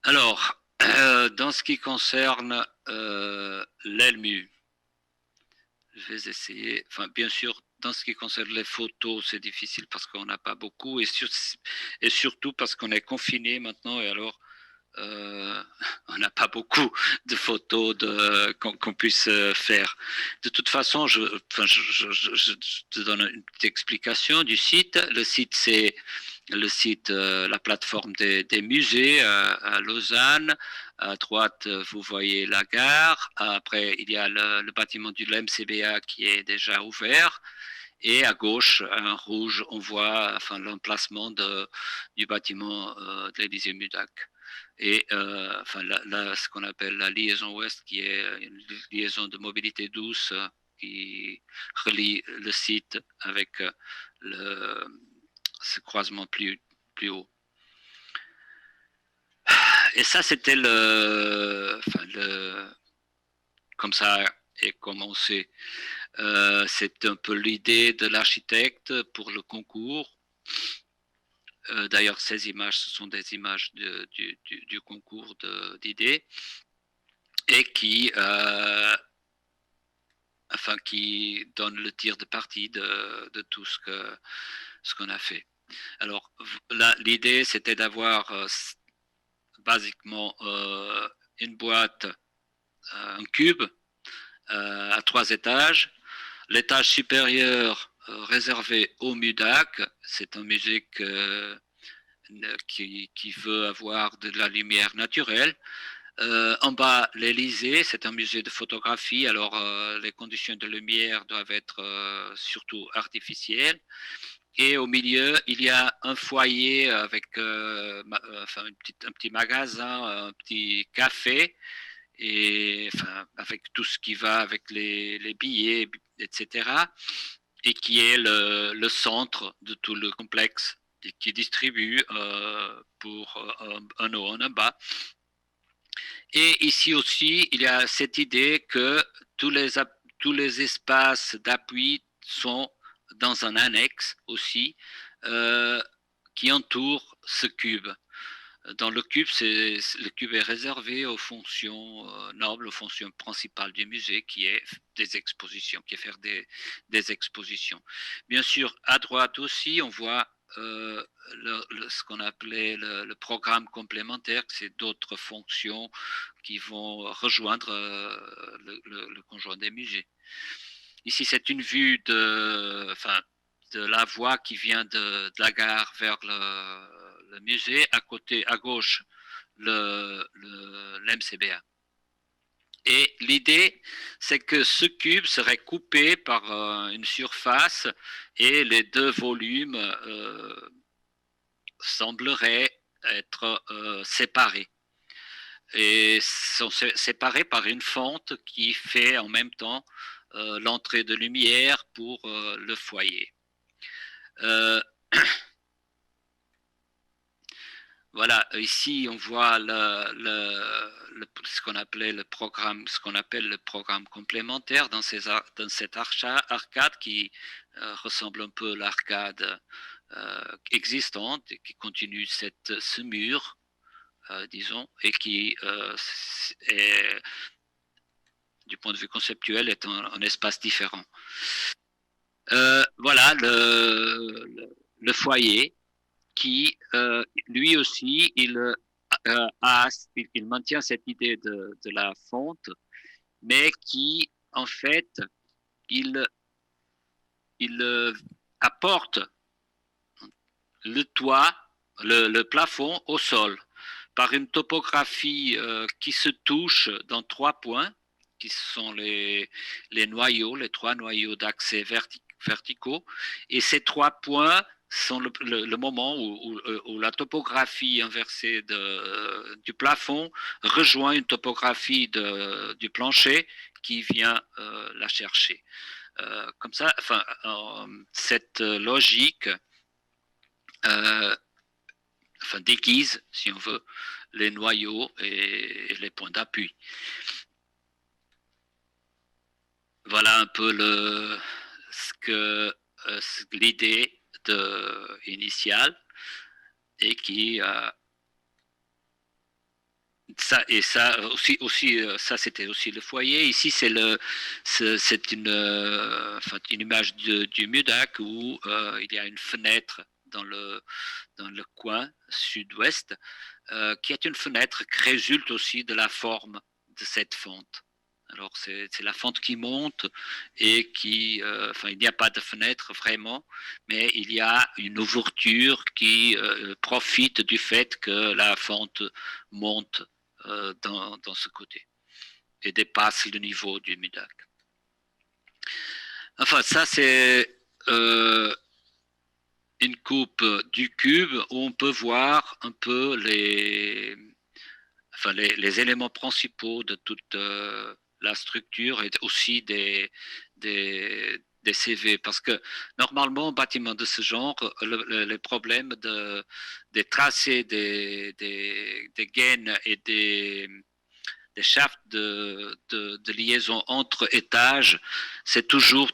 S2: Alors, dans ce qui concerne l'ELMU, je vais essayer, enfin bien sûr, dans ce qui concerne les photos, c'est difficile parce qu'on n'a pas beaucoup et surtout parce qu'on est confiné maintenant et alors on n'a pas beaucoup de photos qu'on puisse faire. De toute façon, je te donne une petite explication du site. Le site, c'est la plateforme des musées à Lausanne. À droite, vous voyez la gare. Après, il y a le bâtiment du LMCBA qui est déjà ouvert. Et à gauche, en rouge, on voit l'emplacement du bâtiment de l'Élysée-Mudac. Et ce qu'on appelle la liaison ouest, qui est une liaison de mobilité douce qui relie le site avec ce croisement plus haut. Et ça, c'était comme ça est commencé. C'est un peu l'idée de l'architecte pour le concours. D'ailleurs, ces images, ce sont des images du concours d'idées et qui donne le tir de parti de tout ce qu'on a fait. Alors, l'idée, c'était d'avoir basiquement une boîte, un cube à 3 étages. L'étage supérieur réservé au MUDAC, c'est un musée qui veut avoir de la lumière naturelle. En bas, l'Élysée, c'est un musée de photographie, alors les conditions de lumière doivent être surtout artificielles. Et au milieu, il y a un foyer avec un petit magasin, un petit café, et avec tout ce qui va avec les billets, etc. Et qui est le centre de tout le complexe et qui distribue pour un haut, un bas. Et ici aussi, il y a cette idée que tous les espaces d'appui sont dans un annexe aussi qui entoure ce cube. Dans le cube, le cube est réservé aux fonctions nobles, aux fonctions principales du musée, qui est des expositions, qui est faire des expositions. Bien sûr, à droite aussi, on voit ce qu'on appelait le programme complémentaire, c'est d'autres fonctions qui vont rejoindre le conjoint des musées. Ici, c'est une vue de la voie qui vient de la gare vers le musée, à gauche, l'MCBA. Et l'idée, c'est que ce cube serait coupé par une surface et les deux volumes sembleraient être séparés. Et sont séparés par une fente qui fait en même temps l'entrée de lumière pour le foyer. Voilà, ici on voit ce qu'on appelle le programme complémentaire dans cette arcade qui ressemble un peu à l'arcade existante et qui continue ce mur, disons, et qui est, du point de vue conceptuel, est un espace différent. Voilà le foyer qui, lui aussi, il maintient cette idée de la fonte, mais qui, en fait, il apporte le toit, le plafond au sol, par une topographie qui se touche dans 3 points, qui sont les noyaux, les 3 noyaux d'accès verticaux. Et ces 3 points sont le moment où la topographie inversée du plafond rejoint une topographie du plancher qui vient la chercher. Comme ça, enfin, cette logique enfin, déguise, si on veut, les noyaux et les points d'appui. Voilà un peu l'idée initiale et qui ça et ça aussi ça c'était aussi le foyer. Ici c'est une image du MUDAC où il y a une fenêtre dans le coin sud-ouest qui est une fenêtre qui résulte aussi de la forme de cette fente. Alors c'est la fente qui monte et il n'y a pas de fenêtre vraiment, mais il y a une ouverture qui profite du fait que la fente monte dans ce côté et dépasse le niveau du MUDAC. Enfin, ça c'est une coupe du cube où on peut voir un peu les éléments principaux de toute la structure et aussi des CV. Parce que normalement, un bâtiment de ce genre, le problème des tracés des gaines et des shafts de liaison entre étages, c'est toujours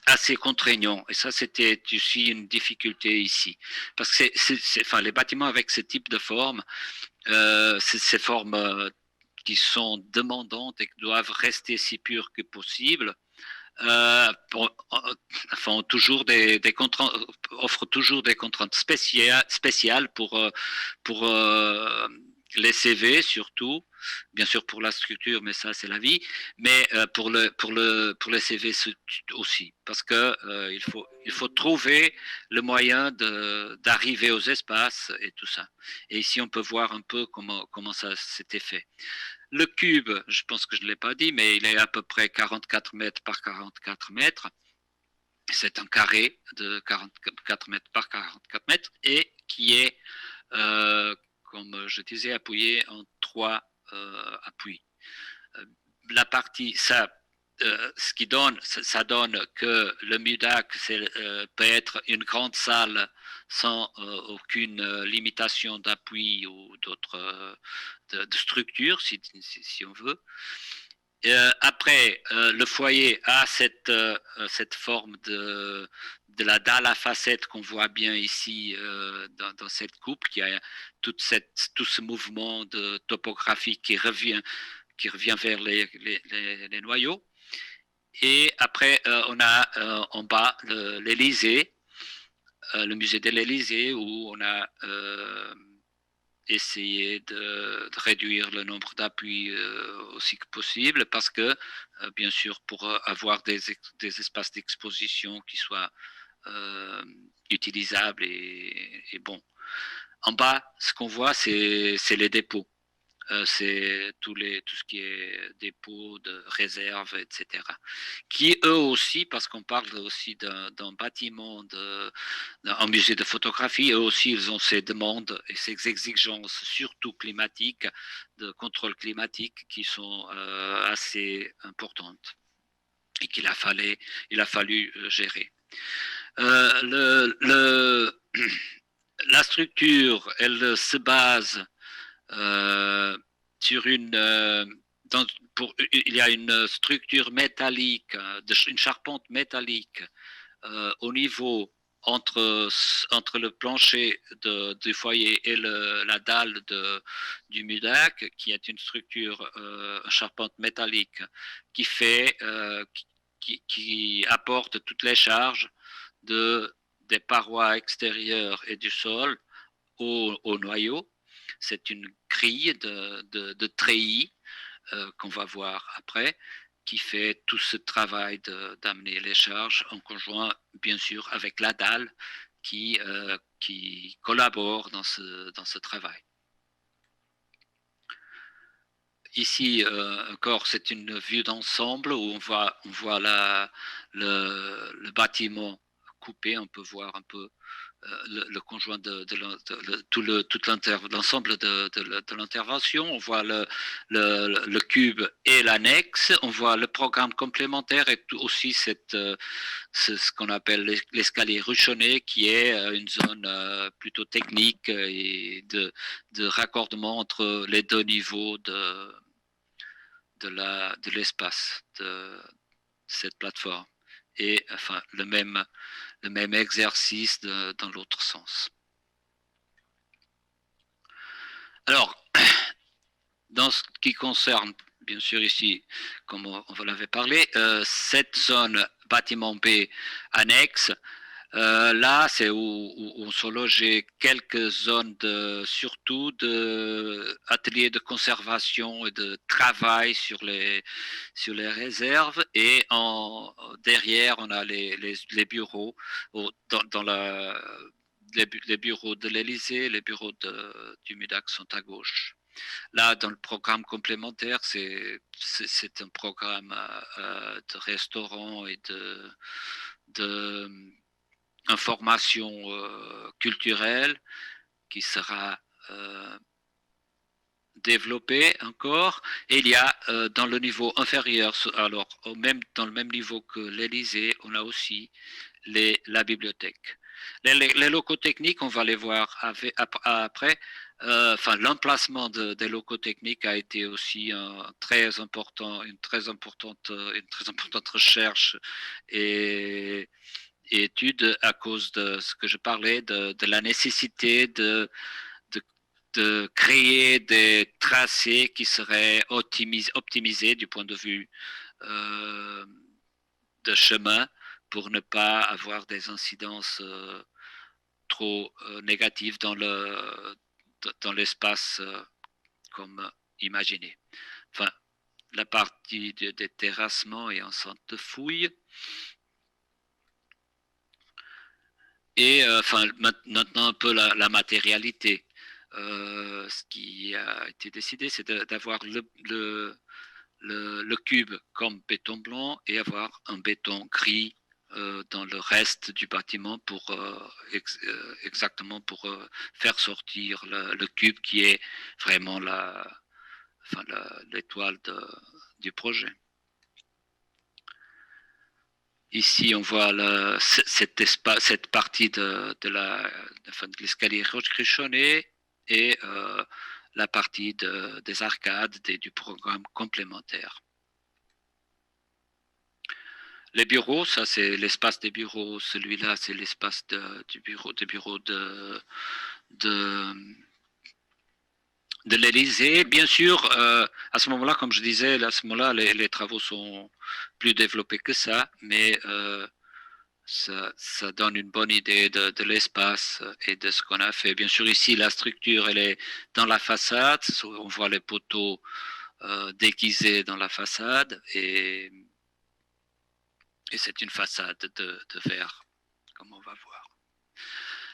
S2: assez contraignant. Et ça, c'était aussi une difficulté ici. Parce que les bâtiments avec ce type de forme, ces formes qui sont demandantes et qui doivent rester si pures que possible, offrent toujours des contraintes spéciales pour les CV surtout, bien sûr pour la structure, mais ça c'est la vie, mais pour les CV aussi, parce que il faut trouver le moyen d'arriver aux espaces et tout ça. Et ici on peut voir un peu comment ça s'était fait. Le cube, je pense que je ne l'ai pas dit, mais il est à peu près 44 mètres par 44 mètres. C'est un carré de 44 mètres par 44 mètres et qui est, comme je disais, appuyé en 3 appuis. La partie, ce qui donne, ça donne que le MUDAC peut être une grande salle sans aucune limitation d'appui ou d'autres de structure, si on veut. Après, le foyer a cette forme de la dalle à facettes qu'on voit bien ici dans cette coupe, qui a tout ce mouvement de topographie qui revient vers les noyaux. Et après, on a en bas l'Élysée, le musée de l'Élysée, où on a essayé de réduire le nombre d'appuis aussi que possible, parce que, bien sûr, pour avoir des espaces d'exposition qui soient utilisables et bons. En bas, ce qu'on voit, c'est les dépôts. C'est tout ce qui est dépôt de réserve, etc. Qui eux aussi, parce qu'on parle aussi d'un bâtiment, un musée de photographie, eux aussi, ils ont ces demandes et ces exigences, surtout climatiques, de contrôle climatique, qui sont assez importantes et qu'il a fallu gérer. La structure, elle se base sur il y a une structure métallique, une charpente métallique au niveau entre le plancher du foyer et la dalle du MUDAC, qui est une structure, charpente métallique, qui apporte toutes les charges des parois extérieures et du sol au noyau. C'est une grille de treillis qu'on va voir après, qui fait tout ce travail d'amener les charges en conjoint, bien sûr, avec la dalle qui collabore dans ce travail. Ici, encore, c'est une vue d'ensemble où on voit le bâtiment coupé, on peut voir un peu le conjoint tout l'ensemble de l'intervention. On voit le cube et l'annexe. On voit le programme complémentaire et aussi ce qu'on appelle l'escalier ruchonné, qui est une zone plutôt technique et de raccordement entre les deux niveaux de l'espace de cette plateforme. Et enfin, le même exercice dans l'autre sens. Alors, dans ce qui concerne, bien sûr ici, comme on vous l'avait parlé, cette zone bâtiment B annexe, là, c'est où sont logées quelques zones surtout d'ateliers de conservation et de travail sur les réserves. Et derrière, on a les bureaux dans les bureaux de l'Élysée, les bureaux du MUDAC sont à gauche. Là, dans le programme complémentaire, c'est un programme de restaurant et de information culturelle qui sera développé encore. Et il y a dans le niveau inférieur, alors dans le même niveau que l'Élysée, on a aussi la bibliothèque. Les locaux techniques, on va les voir après. Enfin, l'emplacement des locaux techniques a été aussi une très importante recherche et étude à cause de ce que je parlais, de la nécessité de créer des tracés qui seraient optimisés du point de vue de chemin pour ne pas avoir des incidences trop négatives dans l'espace comme imaginé. Enfin, la partie des terrassements est en centre de fouille. Et enfin, maintenant un peu la matérialité. Ce qui a été décidé, c'est d'avoir le cube comme béton blanc et avoir un béton gris dans le reste du bâtiment pour exactement pour faire sortir le cube qui est vraiment l'étoile du projet. Ici, on voit cette partie de l'escalier ruchonné et la partie des arcades du programme complémentaire. Les bureaux, ça c'est l'espace des bureaux. Celui-là, c'est l'espace des bureaux de l'Élysée. Bien sûr, à ce moment-là, comme je disais, à ce moment-là, les travaux sont plus développés que ça, mais ça donne une bonne idée de l'espace et de ce qu'on a fait. Bien sûr, ici, la structure, elle est dans la façade. On voit les poteaux déguisés dans la façade et c'est une façade de verre, comme on va voir.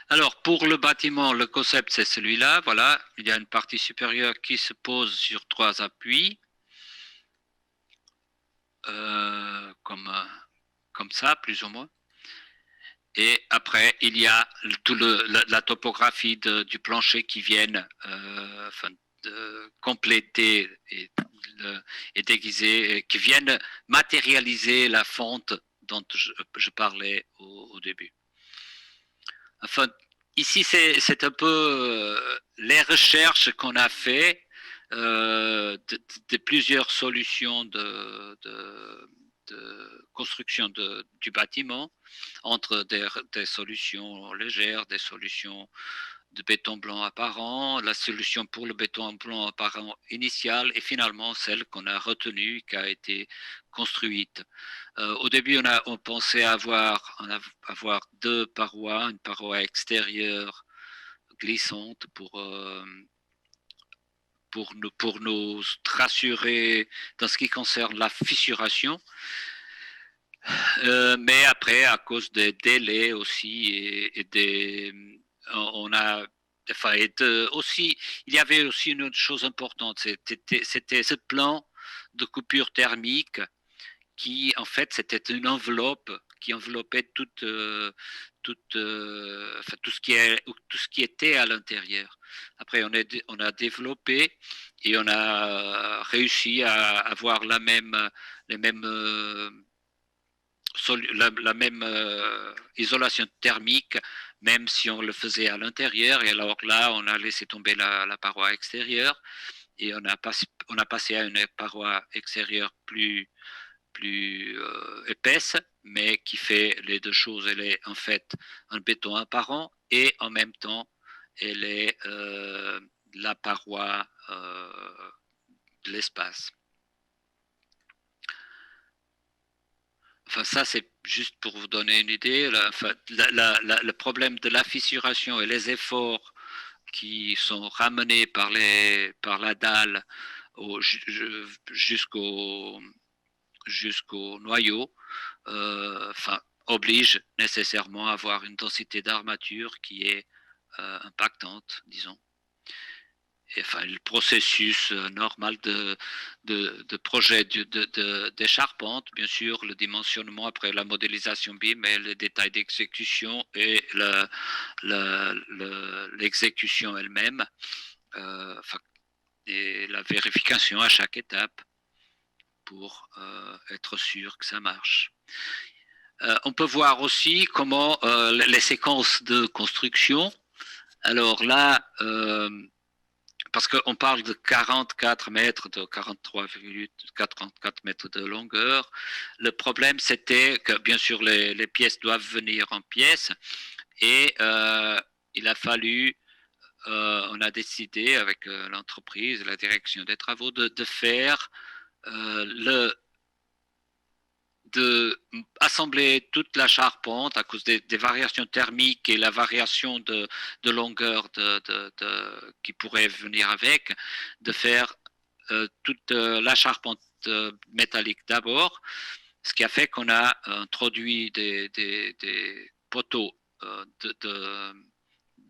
S2: Alors, pour le bâtiment, le concept, c'est celui-là. Voilà, il y a une partie supérieure qui se pose sur 3 appuis, comme ça, plus ou moins. Et après, il y a toute la topographie du plancher qui viennent compléter et déguiser, qui viennent matérialiser la fonte dont je parlais au début. Enfin, ici, c'est un peu les recherches qu'on a fait de plusieurs solutions de construction du bâtiment, entre des solutions légères, des solutions de béton blanc apparent, la solution pour le béton blanc apparent initial et finalement celle qu'on a retenue, qui a été construite. Au début, on pensait avoir 2 parois, une paroi extérieure glissante pour nous rassurer dans ce qui concerne la fissuration. Mais après, à cause des délais aussi aussi, il y avait aussi une autre chose importante, c'était ce plan de coupure thermique qui, en fait, c'était une enveloppe qui enveloppait enfin, tout ce qui était à l'intérieur. Après, on a développé et on a réussi à avoir les mêmes la même isolation thermique, même si on le faisait à l'intérieur. Et alors là, on a laissé tomber la paroi extérieure et on a passé à une paroi extérieure plus épaisse, mais qui fait les deux choses. Elle est en fait un béton apparent et en même temps, elle est la paroi de l'espace. Enfin, ça, c'est juste pour vous donner une idée. Le problème de la fissuration et les efforts qui sont ramenés par la dalle jusqu'au noyau, enfin, oblige nécessairement à avoir une densité d'armature qui est impactante, disons. Et, enfin, le processus normal de projet des charpentes, bien sûr, le dimensionnement, après la modélisation BIM et les détails d'exécution et l'exécution elle-même, enfin, et la vérification à chaque étape pour être sûr que ça marche. On peut voir aussi comment les séquences de construction. Alors là, parce qu'on parle de 44 mètres, de 43,44 mètres de longueur. Le problème, c'était que, bien sûr, les pièces doivent venir en pièces. Et il a fallu, on a décidé avec l'entreprise, la direction des travaux, de faire de assembler toute la charpente à cause des variations thermiques et la variation de longueur qui pourrait venir avec, de faire toute la charpente métallique d'abord, ce qui a fait qu'on a introduit des poteaux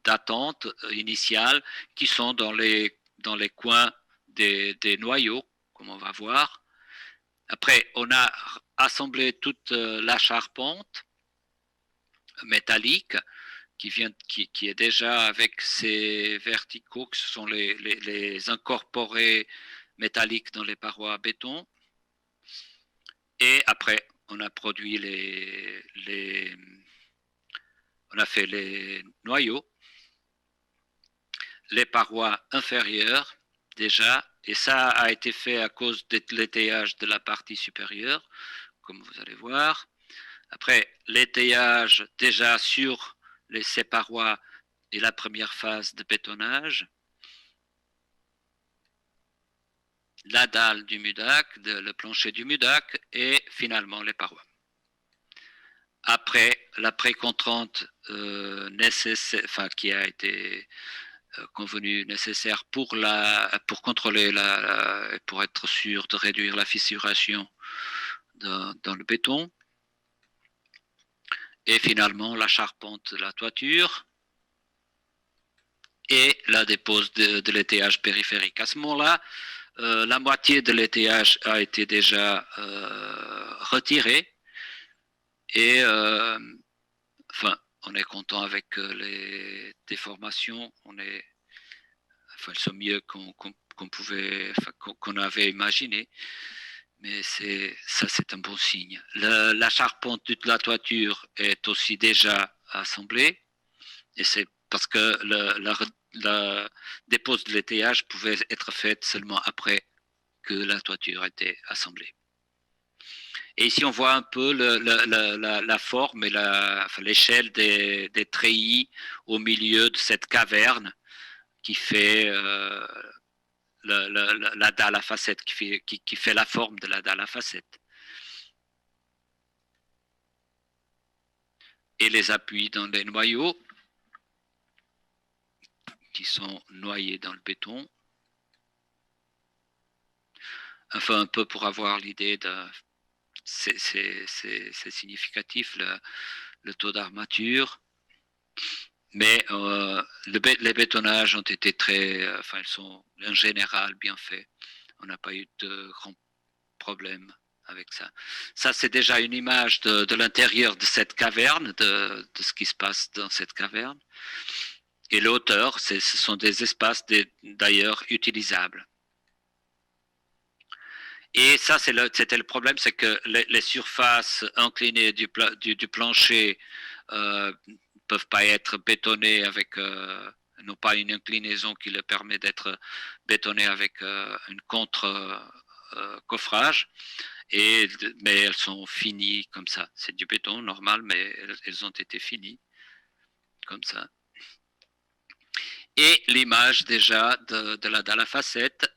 S2: d'attente initiale qui sont dans les coins des noyaux, comme on va voir. Après, on a assemblé toute la charpente métallique qui est déjà avec ses verticaux, que ce sont les incorporés métalliques dans les parois à béton. Et après, on a produit on a fait les noyaux, les parois inférieures déjà, et ça a été fait à cause de l'étayage de la partie supérieure, comme vous allez voir. Après, l'étayage déjà sur ces parois et la première phase de bétonnage, la dalle du MUDAC, le plancher du MUDAC et finalement les parois. Après, la précontrante nécessaire, enfin, qui a été convenue nécessaire pour contrôler pour être sûr de réduire la fissuration dans le béton. Et finalement, la charpente de la toiture et la dépose de l'étayage périphérique. À ce moment-là, la moitié de l'étayage a été déjà retirée et enfin, on est content avec les déformations. Elles sont mieux qu'on avait imaginé. Mais ça, c'est un bon signe. La charpente de la toiture est aussi déjà assemblée. Et c'est parce que la dépose de l'étayage pouvait être faite seulement après que la toiture était assemblée. Et ici, on voit un peu la forme et l'échelle des treillis au milieu de cette caverne qui fait la dalle à facettes, qui fait la forme de la dalle à facettes. Et les appuis dans les noyaux qui sont noyés dans le béton. Enfin, un peu pour avoir l'idée de... C'est significatif, le taux d'armature. Mais les bétonnages ont été ils sont en général bien faits. On n'a pas eu de grands problèmes avec ça. Ça, c'est déjà une image de l'intérieur de cette caverne, de ce qui se passe dans cette caverne. Et le hauteur, ce sont des espaces d'ailleurs utilisables. Et ça, c'était le problème, c'est que les surfaces inclinées du plancher ne peuvent pas être bétonnées avec, n'ont pas une inclinaison qui leur permet d'être bétonnées avec une contre-coffrage. Mais elles sont finies comme ça. C'est du béton normal, mais elles ont été finies comme ça. Et l'image déjà de la dalle à facettes,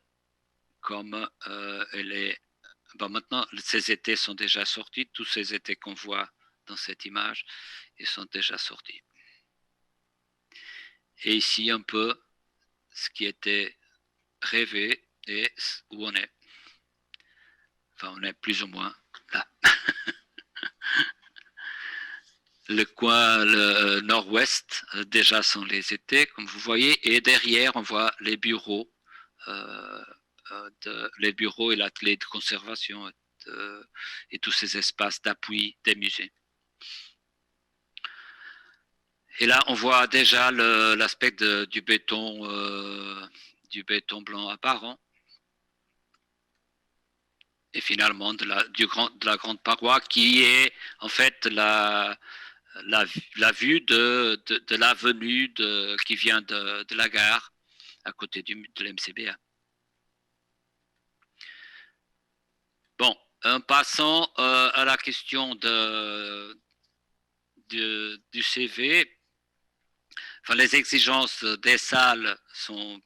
S2: comme elle est. Bon, maintenant, ces étés sont déjà sortis. Tous ces étés qu'on voit dans cette image, ils sont déjà sortis. Et ici, un peu ce qui était rêvé et où on est. Enfin, on est plus ou moins là. Le coin le nord-ouest, déjà sont les étés, comme vous voyez, et derrière, on voit les bureaux, les bureaux et l'atelier de conservation et tous ces espaces d'appui des musées. Et là, on voit déjà l'aspect du béton blanc apparent. Et finalement, de la grande paroi qui est en fait la vue de l'avenue qui vient de la gare à côté de l'MCBA. Bon, en passant à la question du CV, enfin, les exigences des salles ont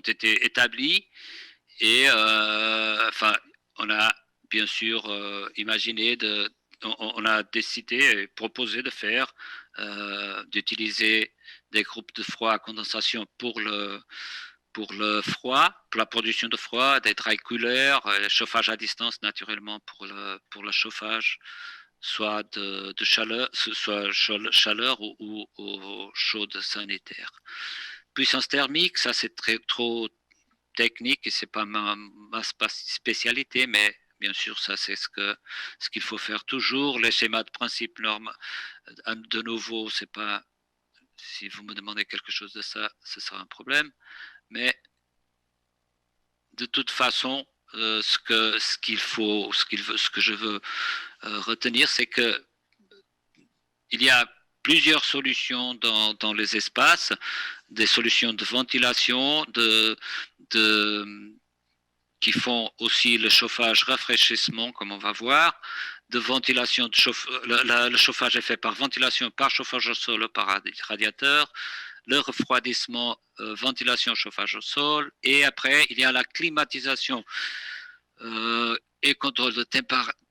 S2: été établies et enfin, on a bien sûr imaginé on a décidé et proposé de faire, d'utiliser des groupes de froid à condensation pour le froid, pour la production de froid, des dry coolers, le chauffage à distance naturellement pour le chauffage, soit de chaleur, soit chaleur ou chaude sanitaire. Puissance thermique, ça c'est trop technique et c'est pas ma spécialité, mais bien sûr, ça, c'est ce qu'il faut faire toujours. Les schémas de principe normes, de nouveau, c'est pas. Si vous me demandez quelque chose de ça, ce sera un problème. Mais de toute façon, ce que je veux retenir, c'est que il y a plusieurs solutions dans les espaces, des solutions de ventilation, qui font aussi le chauffage rafraîchissement, comme on va voir, de ventilation, le chauffage est fait par ventilation, par chauffage au sol, par radiateur, le refroidissement, ventilation, chauffage au sol, et après, il y a la climatisation et contrôle de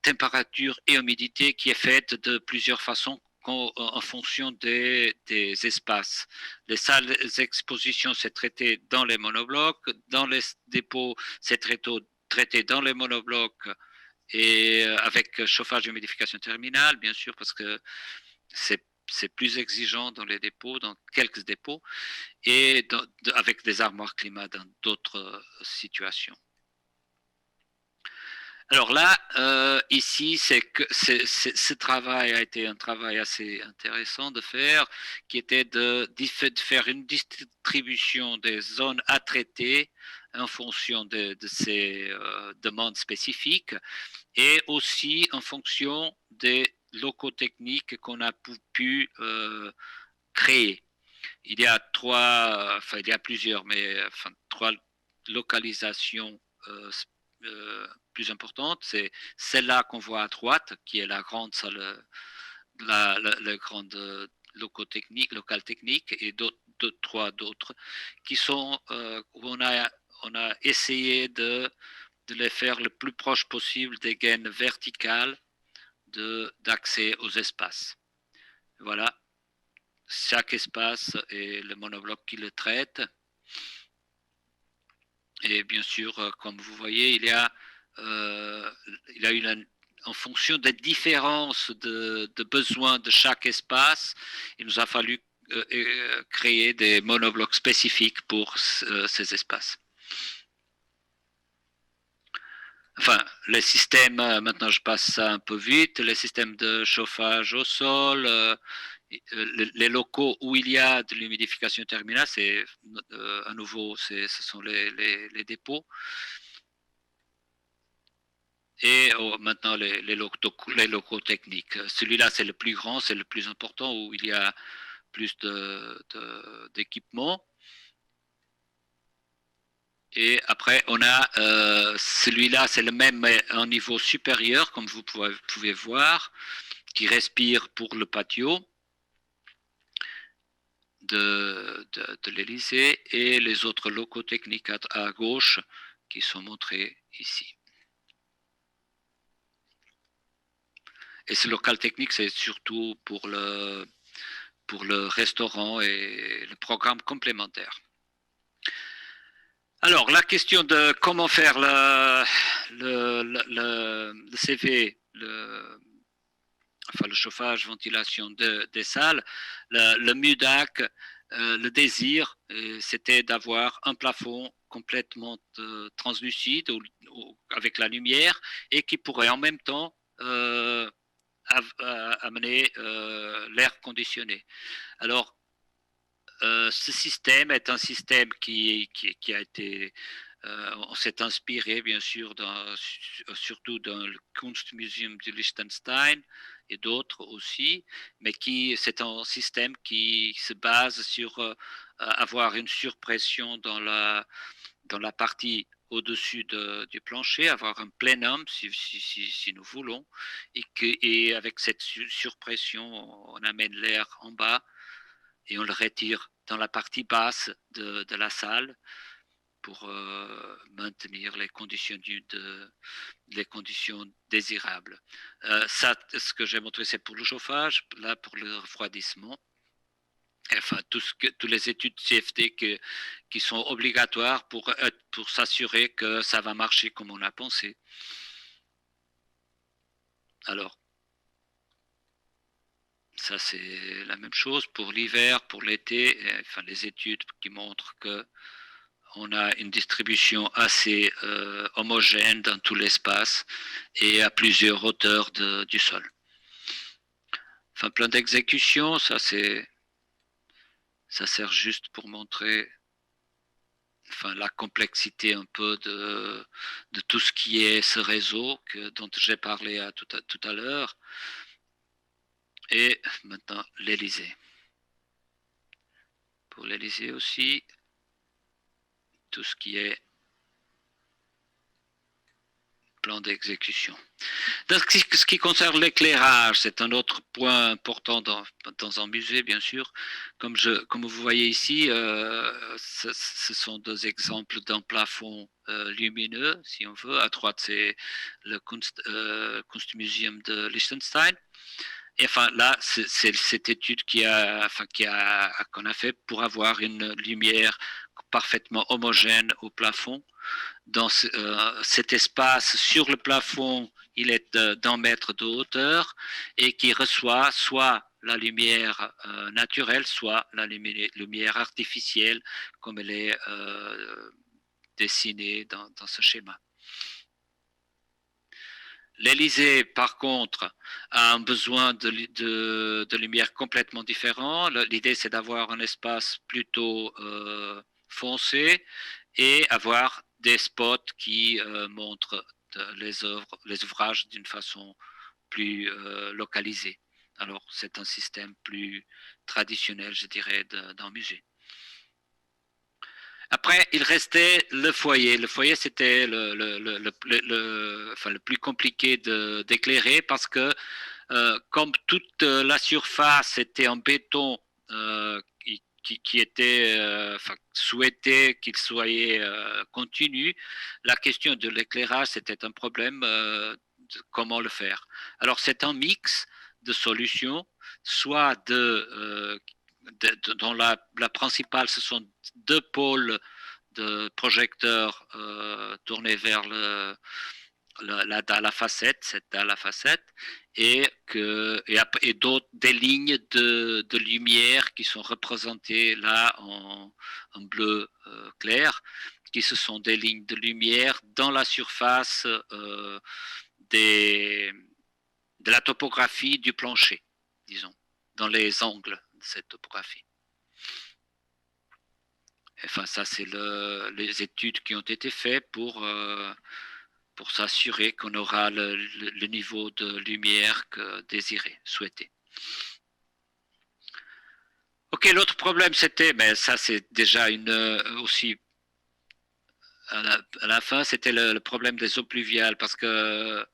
S2: température et humidité qui est faite de plusieurs façons en fonction des espaces. Les salles d'exposition, c'est traité dans les monoblocs. Dans les dépôts, c'est traité dans les monoblocs et avec chauffage et humidification terminale, bien sûr, parce que c'est plus exigeant dans les dépôts, dans quelques dépôts, et avec des armoires climat dans d'autres situations. Alors là, ici, ce travail a été un travail assez intéressant de faire, qui était de faire une distribution des zones à traiter en fonction de ces demandes spécifiques et aussi en fonction des locaux techniques qu'on a pu créer. Il y a plusieurs, mais enfin, 3 localisations plus importante, c'est celle-là qu'on voit à droite, qui est la grande salle, la grande local technique, et 3 d'autres qui sont où on a essayé de les faire le plus proche possible des gaines verticales d'accès aux espaces. Voilà, chaque espace et le monobloc qui le traite. Et bien sûr, comme vous voyez, il y a en fonction des différences de besoins de chaque espace, il nous a fallu créer des monoblocs spécifiques pour ces espaces. enfin, les systèmes, maintenant je passe ça un peu vite, les systèmes de chauffage au sol, les locaux où il y a de l'humidification terminale, c'est à nouveau, ce sont les dépôts. Et maintenant les locaux techniques. Celui-là, c'est le plus grand, c'est le plus important, où il y a plus d'équipements. Et après, on a celui-là, c'est le même, mais un niveau supérieur, comme vous pouvez voir, qui respire pour le patio de l'Élysée, et les autres locaux techniques à gauche qui sont montrés ici. Et ce local technique, c'est surtout pour le restaurant et le programme complémentaire. Alors, la question de comment faire le CV, enfin le chauffage, ventilation des salles, le MUDAC, le désir, c'était d'avoir un plafond complètement translucide avec la lumière, et qui pourrait en même temps amener l'air conditionné. Alors, ce système est un système qui a été, on s'est inspiré bien sûr surtout dans le Kunstmuseum de Liechtenstein et d'autres aussi, mais c'est un système qui se base sur avoir une surpression dans la partie au-dessus du plancher, avoir un plénum si nous voulons, et avec cette surpression, on amène l'air en bas et on le retire dans la partie basse de la salle pour maintenir les conditions désirables. Ça, ce que j'ai montré, c'est pour le chauffage. Là, pour le refroidissement, enfin, toutes les études CFD qui sont obligatoires pour s'assurer que ça va marcher comme on a pensé. Alors, ça, c'est la même chose pour l'hiver, pour l'été. Enfin, les études qui montrent que on a une distribution assez homogène dans tout l'espace et à plusieurs hauteurs du sol. Enfin, plan d'exécution, ça sert juste pour montrer, enfin, la complexité un peu de tout ce qui est ce réseau dont j'ai parlé tout à l'heure. Et maintenant, l'Élysée. Pour l'Élysée aussi, tout ce qui est plan d'exécution. Ce qui concerne l'éclairage, c'est un autre point important dans un musée, bien sûr. Comme vous voyez ici, ce sont deux exemples d'un plafond lumineux, si on veut. À droite, c'est le Kunstmuseum de Liechtenstein. Et enfin, là, c'est cette étude qu'on a fait pour avoir une lumière parfaitement homogène au plafond. Dans cet espace sur le plafond, il est d'1 mètre de hauteur, et qui reçoit soit la lumière naturelle, soit la lumière artificielle, comme elle est dessinée dans ce schéma. L'Élysée, par contre, a un besoin de lumière complètement différent. L'idée, c'est d'avoir un espace plutôt foncé, et avoir des spots qui montrent les ouvrages d'une façon plus localisée. Alors, c'est un système plus traditionnel, je dirais, d'un musée. Après, il restait le foyer. Le foyer, c'était le plus compliqué d'éclairer, parce que comme toute la surface était en béton, qui était souhaité qu'il soit continu, la question de l'éclairage, c'était un problème de comment le faire. Alors, c'est un mix de solutions, soit dont la principale, ce sont 2 pôles de projecteurs tournés vers la dalle à facettes, cette dalle à facettes, et d'autres, des lignes de lumière qui sont représentées là en bleu clair, qui ce sont des lignes de lumière dans la surface de la topographie du plancher, disons, dans les angles de cette topographie. Enfin, ça, c'est les études qui ont été faites pour s'assurer qu'on aura le niveau de lumière désiré, souhaité. Ok, l'autre problème, c'était, mais ça, c'est déjà aussi à la fin, c'était le problème des eaux pluviales, parce que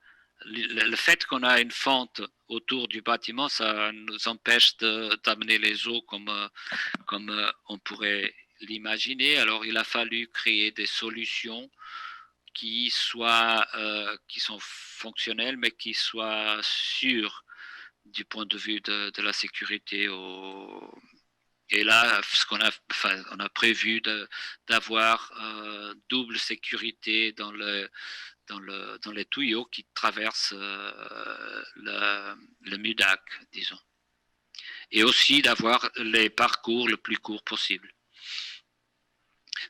S2: le fait qu'on a une fente autour du bâtiment, ça nous empêche d'amener les eaux comme on pourrait l'imaginer. Alors, il a fallu créer des solutions qui sont fonctionnelles, mais qui soient sûres du point de vue de la sécurité. Et là, on a prévu d'avoir double sécurité dans les tuyaux qui traversent le MUDAC, disons. Et aussi d'avoir les parcours le plus courts possible.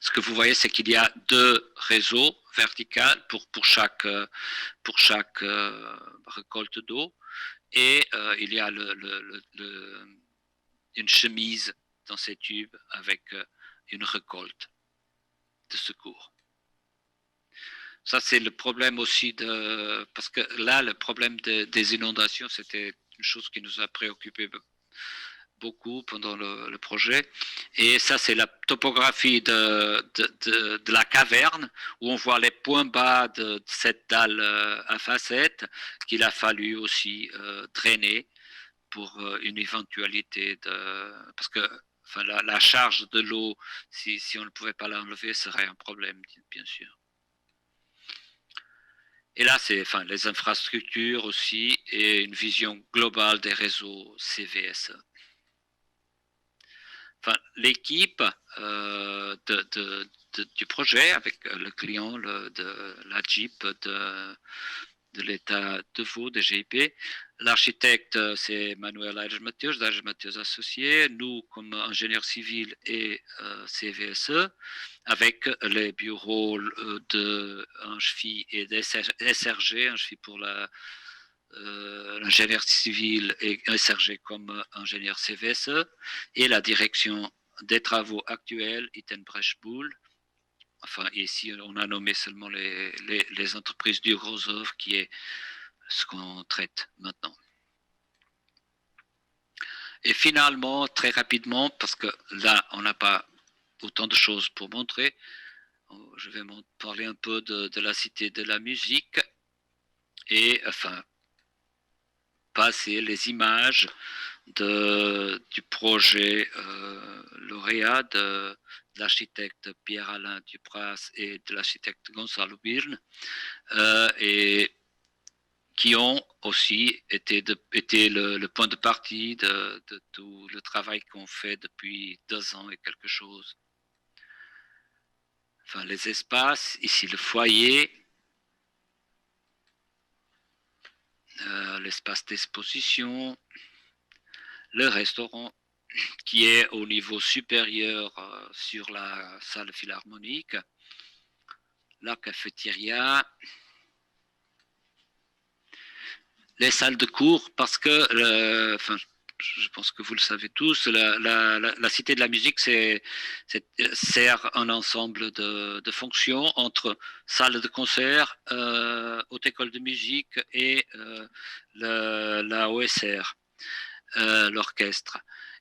S2: Ce que vous voyez, c'est qu'il y a 2 réseaux verticaux pour chaque récolte d'eau, et il y a une chemise dans ces tubes avec une récolte de secours. Ça, c'est le problème aussi parce que là, le problème des inondations, c'était une chose qui nous a préoccupé beaucoup pendant le projet. Et ça, c'est la topographie de la caverne, où on voit les points bas de cette dalle à facettes qu'il a fallu aussi drainer pour une éventualité parce que la charge de l'eau, si on ne pouvait pas l'enlever, serait un problème, bien sûr. Et là, c'est les infrastructures aussi, et une vision globale des réseaux CVSE. L'équipe du projet avec le client de la Jeep de l'État de Vaud, de GIP. L'architecte, c'est Manuel Aires Mateus, d'Aires Mateus Associés, nous comme ingénieurs civils et CVSE, avec les bureaux de Angevie et d'SRG, Angevie pour l'ingénieur civil et SRG comme ingénieur CVSE, et la direction des travaux actuels, Iten-Brecht-Boul. Enfin, ici, on a nommé seulement les entreprises du gros œuvre, qui est ce qu'on traite maintenant. Et finalement, très rapidement, parce que là, on n'a pas autant de choses pour montrer, je vais parler un peu de la Cité de la musique, et passer les images du projet lauréat de l'architecte Pierre-Alain Dupras et de l'architecte Gonzalo Birne, et qui ont aussi été le point de partie de tout le travail qu'on fait depuis 2 ans et quelque chose. Les espaces, ici le foyer, l'espace d'exposition, le restaurant qui est au niveau supérieur sur la salle philharmonique, la cafétéria, les salles de cours, parce que, je pense que vous le savez tous, la Cité de la musique sert un ensemble de fonctions entre salle de concert, haute école de musique et la OSR, l'orchestre.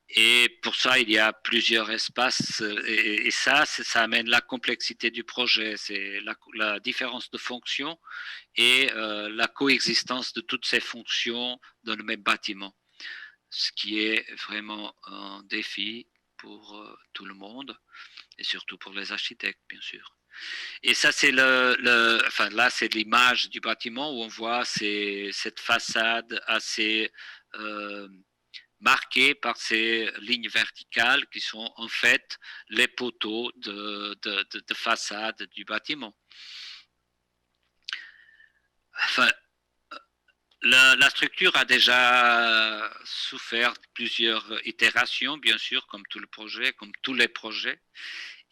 S2: Et pour ça, il y a plusieurs espaces, et ça amène la complexité du projet, c'est la différence de fonctions et la coexistence de toutes ces fonctions dans le même bâtiment, ce qui est vraiment un défi pour tout le monde, et surtout pour les architectes, bien sûr. Et ça, c'est là, c'est l'image du bâtiment où on voit cette façade assez marquée par ces lignes verticales qui sont en fait les poteaux de façade du bâtiment. Enfin, la structure a déjà souffert plusieurs itérations, bien sûr, comme tout le projet, comme tous les projets.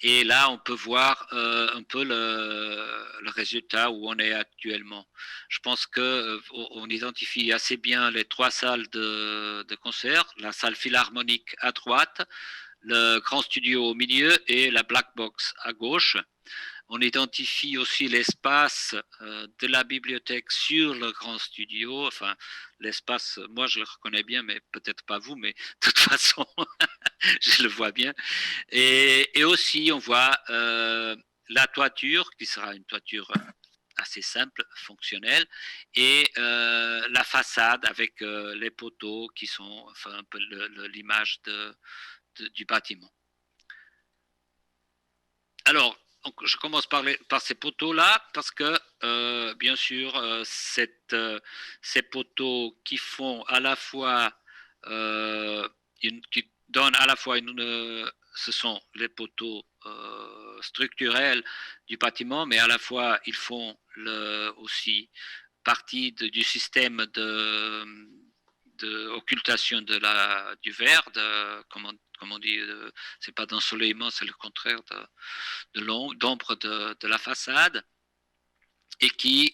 S2: Et là, on peut voir un peu le résultat où on est actuellement. Je pense qu'on identifie assez bien les trois salles de concert, la salle philharmonique à droite, le grand studio au milieu et la black box à gauche. On identifie aussi l'espace de la bibliothèque sur le grand studio. Enfin, l'espace, moi je le reconnais bien, mais peut-être pas vous, mais de toute façon, je le vois bien. Et aussi, on voit la toiture, qui sera une toiture assez simple, fonctionnelle, et la façade avec les poteaux qui sont enfin, un peu l'image du bâtiment. Alors, je commence par ces poteaux-là parce que, bien sûr, ces poteaux qui font à la fois, qui donnent à la fois ce sont les poteaux structurels du bâtiment, mais à la fois ils font aussi partie du système de occultation du verre, comme on dit, c'est pas d'ensoleillement, c'est le contraire d'ombre de la façade. Et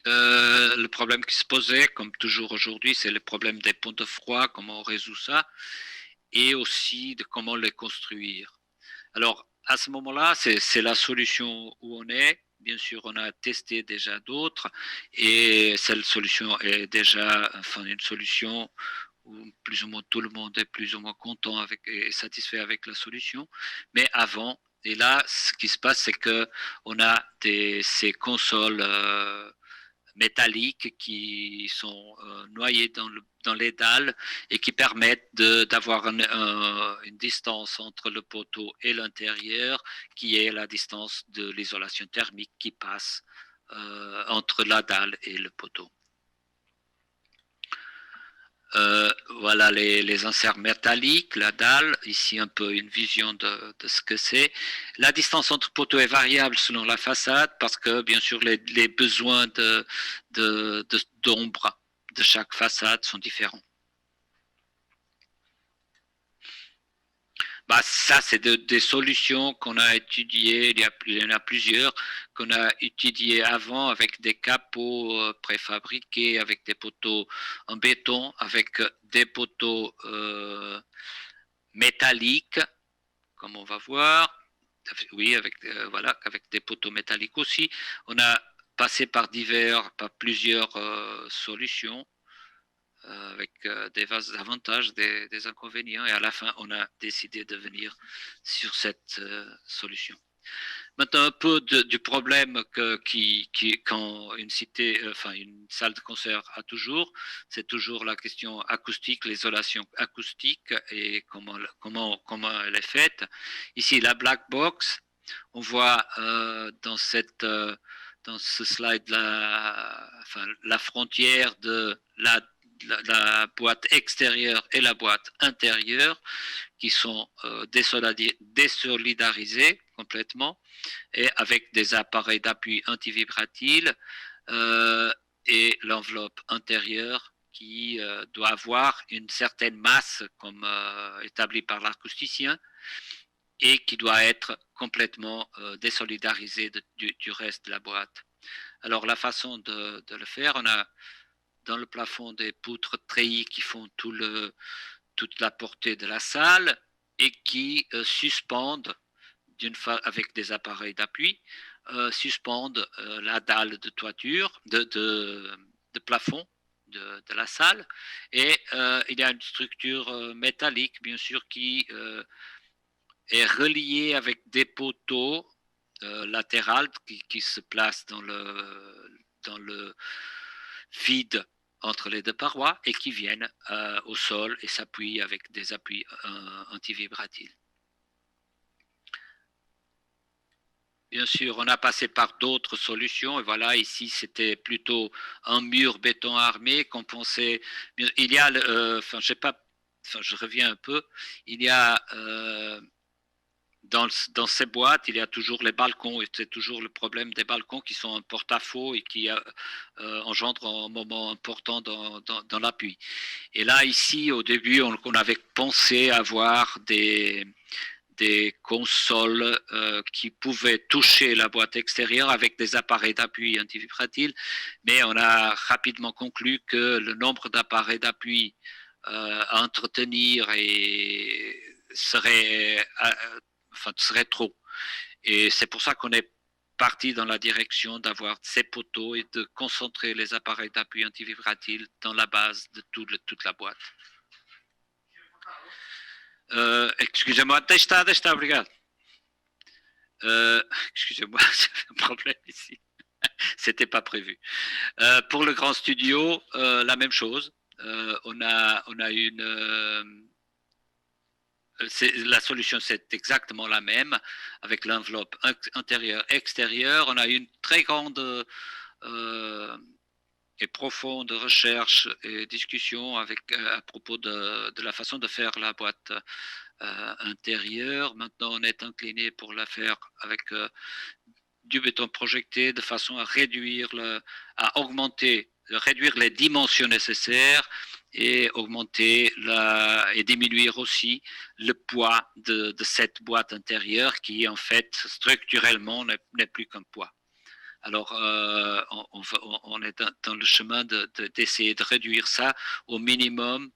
S2: le problème qui se posait, comme toujours aujourd'hui, c'est le problème des ponts de froid, comment on résout ça, et aussi de comment les construire. Alors, à ce moment-là, c'est la solution où on est. Bien sûr, on a testé déjà d'autres, et cette solution est déjà enfin, une solution où plus ou moins tout le monde est plus ou moins content et satisfait avec la solution. Mais avant, et là, ce qui se passe, c'est qu'on a ces consoles métalliques qui sont noyées dans les dalles et qui permettent d'avoir une distance entre le poteau et l'intérieur qui est la distance de l'isolation thermique qui passe entre la dalle et le poteau. Voilà les inserts métalliques, la dalle, ici un peu une vision de ce que c'est. La distance entre poteaux est variable selon la façade parce que bien sûr les besoins d'ombre de chaque façade sont différents. Bah, ça, c'est des solutions qu'on a étudiées, il y en a plusieurs, qu'on a étudiées avant avec des capots préfabriqués, avec des poteaux en béton, avec des poteaux métalliques, comme on va voir. Oui, voilà, avec des poteaux métalliques aussi. On a passé par plusieurs solutions avec des avantages, des inconvénients, et à la fin, on a décidé de venir sur cette solution. Maintenant, un peu du problème quand une cité, enfin une salle de concert a toujours, c'est toujours la question acoustique, l'isolation acoustique et comment elle est faite. Ici, la black box, on voit dans ce slide la frontière de la boîte extérieure et la boîte intérieure qui sont désolidarisés complètement et avec des appareils d'appui antivibratiles et l'enveloppe intérieure qui doit avoir une certaine masse comme établie par l'acousticien et qui doit être complètement désolidarisée du reste de la boîte. Alors la façon de le faire, on a dans le plafond des poutres treillis qui font toute la portée de la salle et qui suspendent avec des appareils d'appui, suspendent la dalle de toiture, de plafond de la salle. Et il y a une structure métallique, bien sûr, qui est reliée avec des poteaux latérales qui se placent dans le vide entre les deux parois et qui viennent au sol et s'appuient avec des appuis antivibratiles. Bien sûr, on a passé par d'autres solutions et voilà, ici c'était plutôt un mur béton armé qu'on pensait. Il y a, je reviens un peu, il y a dans ces boîtes, il y a toujours les balcons, et c'est toujours le problème des balcons qui sont un porte-à-faux et qui engendrent un moment important dans l'appui. Et là, ici, au début, on avait pensé avoir des consoles qui pouvaient toucher la boîte extérieure avec des appareils d'appui antivibratiles, mais on a rapidement conclu que le nombre d'appareils d'appui à entretenir serait trop. Et c'est pour ça qu'on est parti dans la direction d'avoir ces poteaux et de concentrer les appareils d'appui antivibratiles dans la base de toute la boîte. Excusez-moi, deixa estar, obrigado. Excusez-moi, j'ai un problème ici. C'était pas prévu. Pour le grand studio, la même chose. On a une la solution, c'est exactement la même avec l'enveloppe intérieure-extérieure. On a une très grande et profonde recherche et discussion à propos de la façon de faire la boîte intérieure. Maintenant, on est incliné pour la faire avec du béton projeté de façon à réduire réduire les dimensions nécessaires et augmenter et diminuer aussi le poids de cette boîte intérieure qui, en fait, structurellement, n'est plus qu'un poids. Alors, on est dans le chemin d'essayer de réduire ça au minimum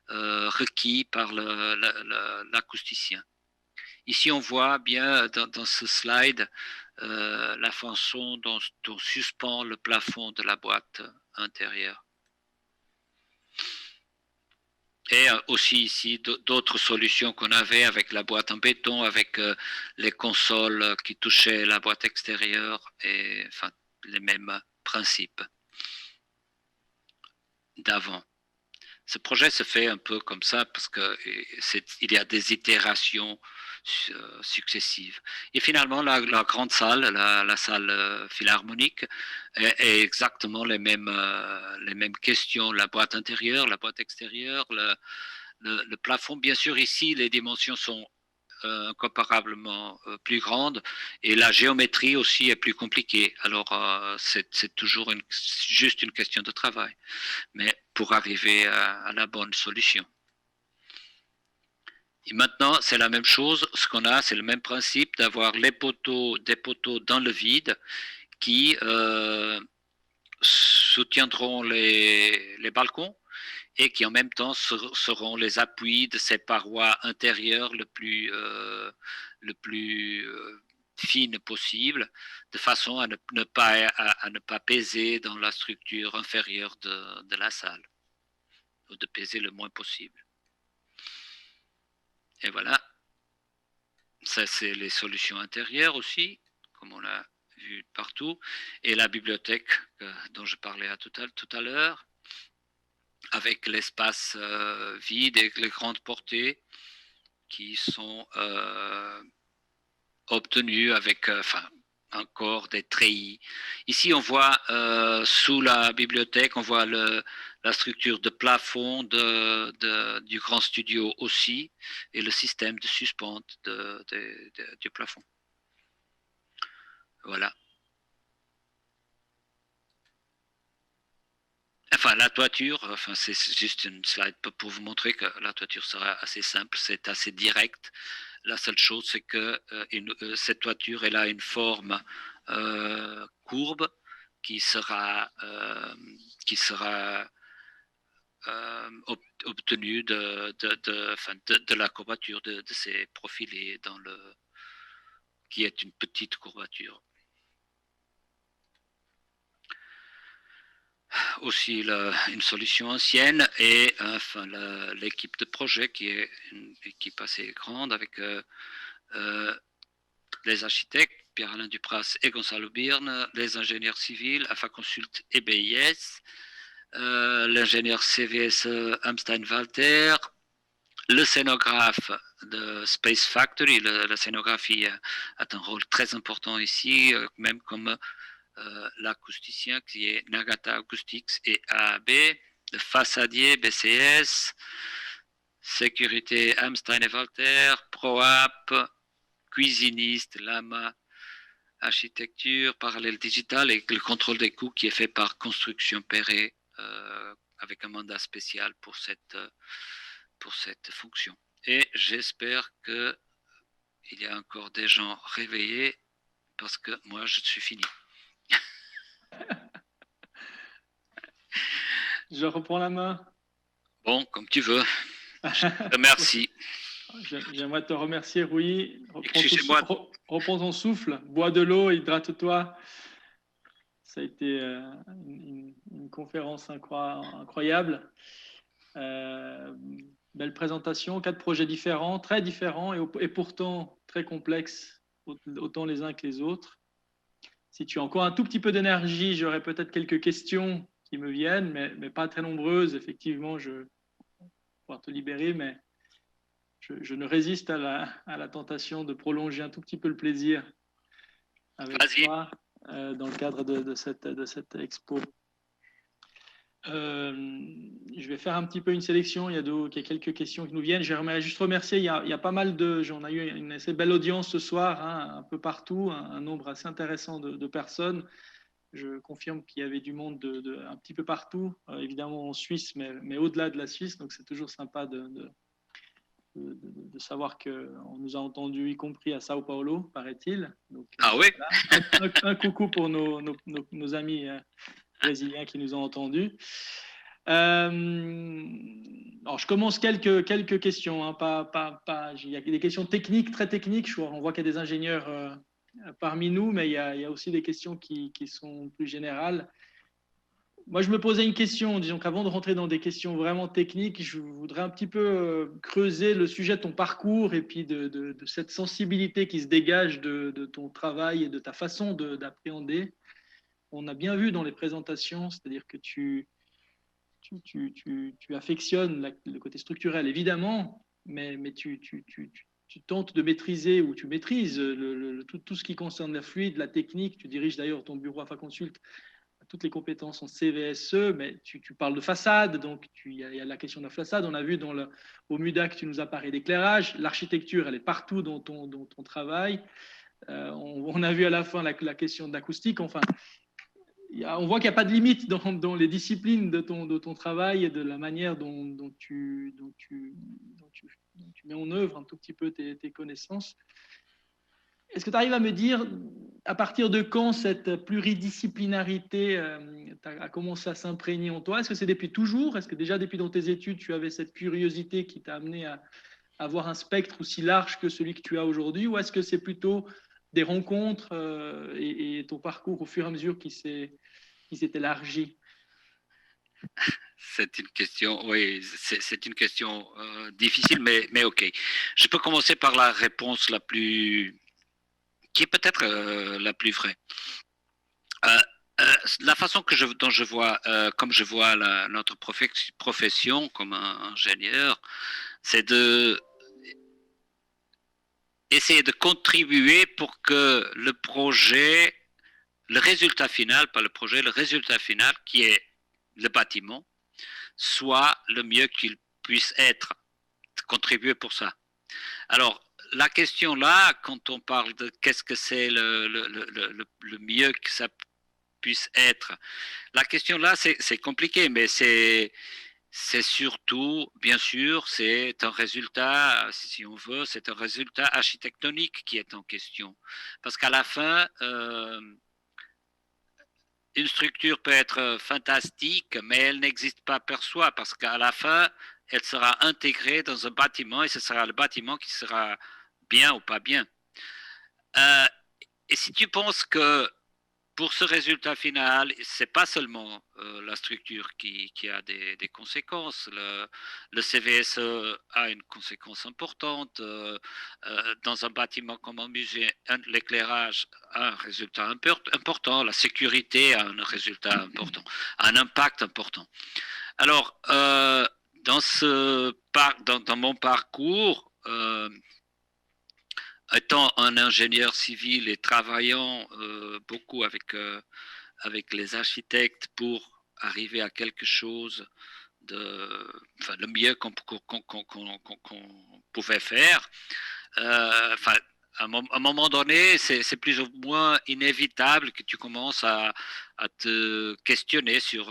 S2: requis par l'acousticien. Ici, on voit bien dans ce slide la façon dont on suspend le plafond de la boîte intérieure. Et aussi ici d'autres solutions qu'on avait avec la boîte en béton, avec les consoles qui touchaient la boîte extérieure, et enfin les mêmes principes d'avant. Ce projet se fait un peu comme ça parce qu'il y a des itérations successives. Et finalement, la grande salle, la salle philharmonique, est exactement les mêmes questions. La boîte intérieure, la boîte extérieure, le plafond. Bien sûr, ici, les dimensions sont incomparablement plus grande et la géométrie aussi est plus compliquée. Alors, c'est toujours juste une question de travail, mais pour arriver à la bonne solution. Et maintenant, c'est la même chose. Ce qu'on a, c'est le même principe d'avoir des poteaux dans le vide qui soutiendront les balcons et qui en même temps seront les appuis de ces parois intérieures le plus fine possible, de façon à ne pas peser dans la structure inférieure de la salle, ou de peser le moins possible. Et voilà, ça c'est les solutions intérieures aussi, comme on l'a vu partout, et la bibliothèque dont je parlais tout à l'heure, avec l'espace vide et les grandes portées qui sont obtenues avec encore des treillis. Ici, on voit sous la bibliothèque, on voit la structure de plafond du grand studio aussi, et le système de suspente du plafond. Voilà. Enfin, la toiture, c'est juste une slide pour vous montrer que la toiture sera assez simple, c'est assez direct. La seule chose, c'est que cette toiture, elle a une forme courbe qui sera obtenue de la courbature de ces profilés qui est une petite courbature. Aussi une solution ancienne et l'équipe de projet qui est une équipe assez grande avec les architectes Pierre-Alain Dupras et Gonzalo Birne, les ingénieurs civils AFA Consult et BIS, l'ingénieur CVS Amstein Walter, le scénographe de Space Factory. La scénographie a un rôle très important ici, même comme l'acousticien qui est Nagata Acoustics et AAB, le façadier BCS, sécurité Amstein et Walter, ProApp, cuisiniste, lama, architecture, parallèle digital et le contrôle des coûts qui est fait par Construction Perret avec un mandat spécial pour cette fonction. Et j'espère qu'il y a encore des gens réveillés parce que moi, je suis fini.
S1: Je reprends la main.
S2: Bon, comme tu veux. Merci.
S1: J'aimerais te remercier, Rui. Reprends ton souffle, bois de l'eau, hydrate-toi. Ça a été une conférence incroyable. Belle présentation, 4 projets différents, très différents et pourtant très complexes, autant les uns que les autres. Si tu as encore un tout petit peu d'énergie, j'aurais peut-être quelques questions qui me viennent, mais pas très nombreuses. Effectivement, je vais pouvoir te libérer, mais je ne résiste à la tentation de prolonger un tout petit peu le plaisir avec toi dans le cadre de cette expo. Je vais faire un petit peu une sélection. Il y a quelques questions qui nous viennent. J'aimerais juste remercier. Il y a pas mal on a eu une assez belle audience ce soir, hein, un peu partout, un nombre assez intéressant de personnes. Je confirme qu'il y avait du monde un petit peu partout, évidemment en Suisse, mais au-delà de la Suisse. Donc c'est toujours sympa de savoir qu'on nous a entendus, y compris à Sao Paulo, paraît-il. Donc,
S2: oui.
S1: Voilà. Un coucou pour nos amis brésiliens qui nous ont entendus. Alors, je commence quelques questions. Hein, il y a des questions techniques, très techniques. On voit qu'il y a des ingénieurs parmi nous, mais il y a aussi des questions qui sont plus générales. Moi, je me posais une question, disons qu'avant de rentrer dans des questions vraiment techniques, je voudrais un petit peu creuser le sujet de ton parcours et puis de cette sensibilité qui se dégage de ton travail et de ta façon d'appréhender. On a bien vu dans les présentations, c'est-à-dire que tu affectionnes le côté structurel, évidemment, mais tu tentes de maîtriser ou tu maîtrises tout ce qui concerne la fluide, la technique. Tu diriges d'ailleurs ton bureau AFA Consult, toutes les compétences en CVSE, mais tu parles de façade, donc il y a la question de la façade. On a vu au MUDAC, tu nous as parlé d'éclairage. L'architecture, elle est partout dans ton travail. On a vu à la fin la question de l'acoustique. Enfin, on voit qu'il n'y a pas de limite dans les disciplines de ton travail et de la manière dont tu mets en œuvre un tout petit peu tes connaissances. Est-ce que tu arrives à me dire, à partir de quand cette pluridisciplinarité a commencé à s'imprégner en toi? Est-ce que c'est depuis toujours? Est-ce que déjà depuis dans tes études, tu avais cette curiosité qui t'a amené à avoir un spectre aussi large que celui que tu as aujourd'hui? Ou est-ce que c'est plutôt des rencontres et ton parcours au fur et à mesure qui s'est élargi?
S2: C'est une question, oui, c'est une question difficile, mais ok. Je peux commencer par la réponse qui est peut-être la plus vraie. La façon dont je vois, comme je vois notre profession comme un ingénieur, c'est essayer de contribuer pour que le projet, le résultat final, pas le projet, le résultat final, qui est le bâtiment, soit le mieux qu'il puisse être, contribuer pour ça. Alors, la question là, quand on parle de qu'est-ce que c'est le mieux que ça puisse être, la question là, c'est compliqué, mais c'est surtout, bien sûr, c'est un résultat, si on veut, c'est un résultat architectonique qui est en question. Parce qu'à la fin, une structure peut être fantastique, mais elle n'existe pas per soi, parce qu'à la fin, elle sera intégrée dans un bâtiment et ce sera le bâtiment qui sera bien ou pas bien. Et si tu penses que pour ce résultat final, ce n'est pas seulement la structure qui a des conséquences. Le CVSE a une conséquence importante. Dans un bâtiment comme un musée, l'éclairage a un résultat important. La sécurité a un résultat important, un impact important. Alors, dans mon parcours, étant un ingénieur civil et travaillant beaucoup avec les architectes pour arriver à quelque chose le mieux qu'on pouvait faire. à un moment donné, c'est plus ou moins inévitable que tu commences à te questionner sur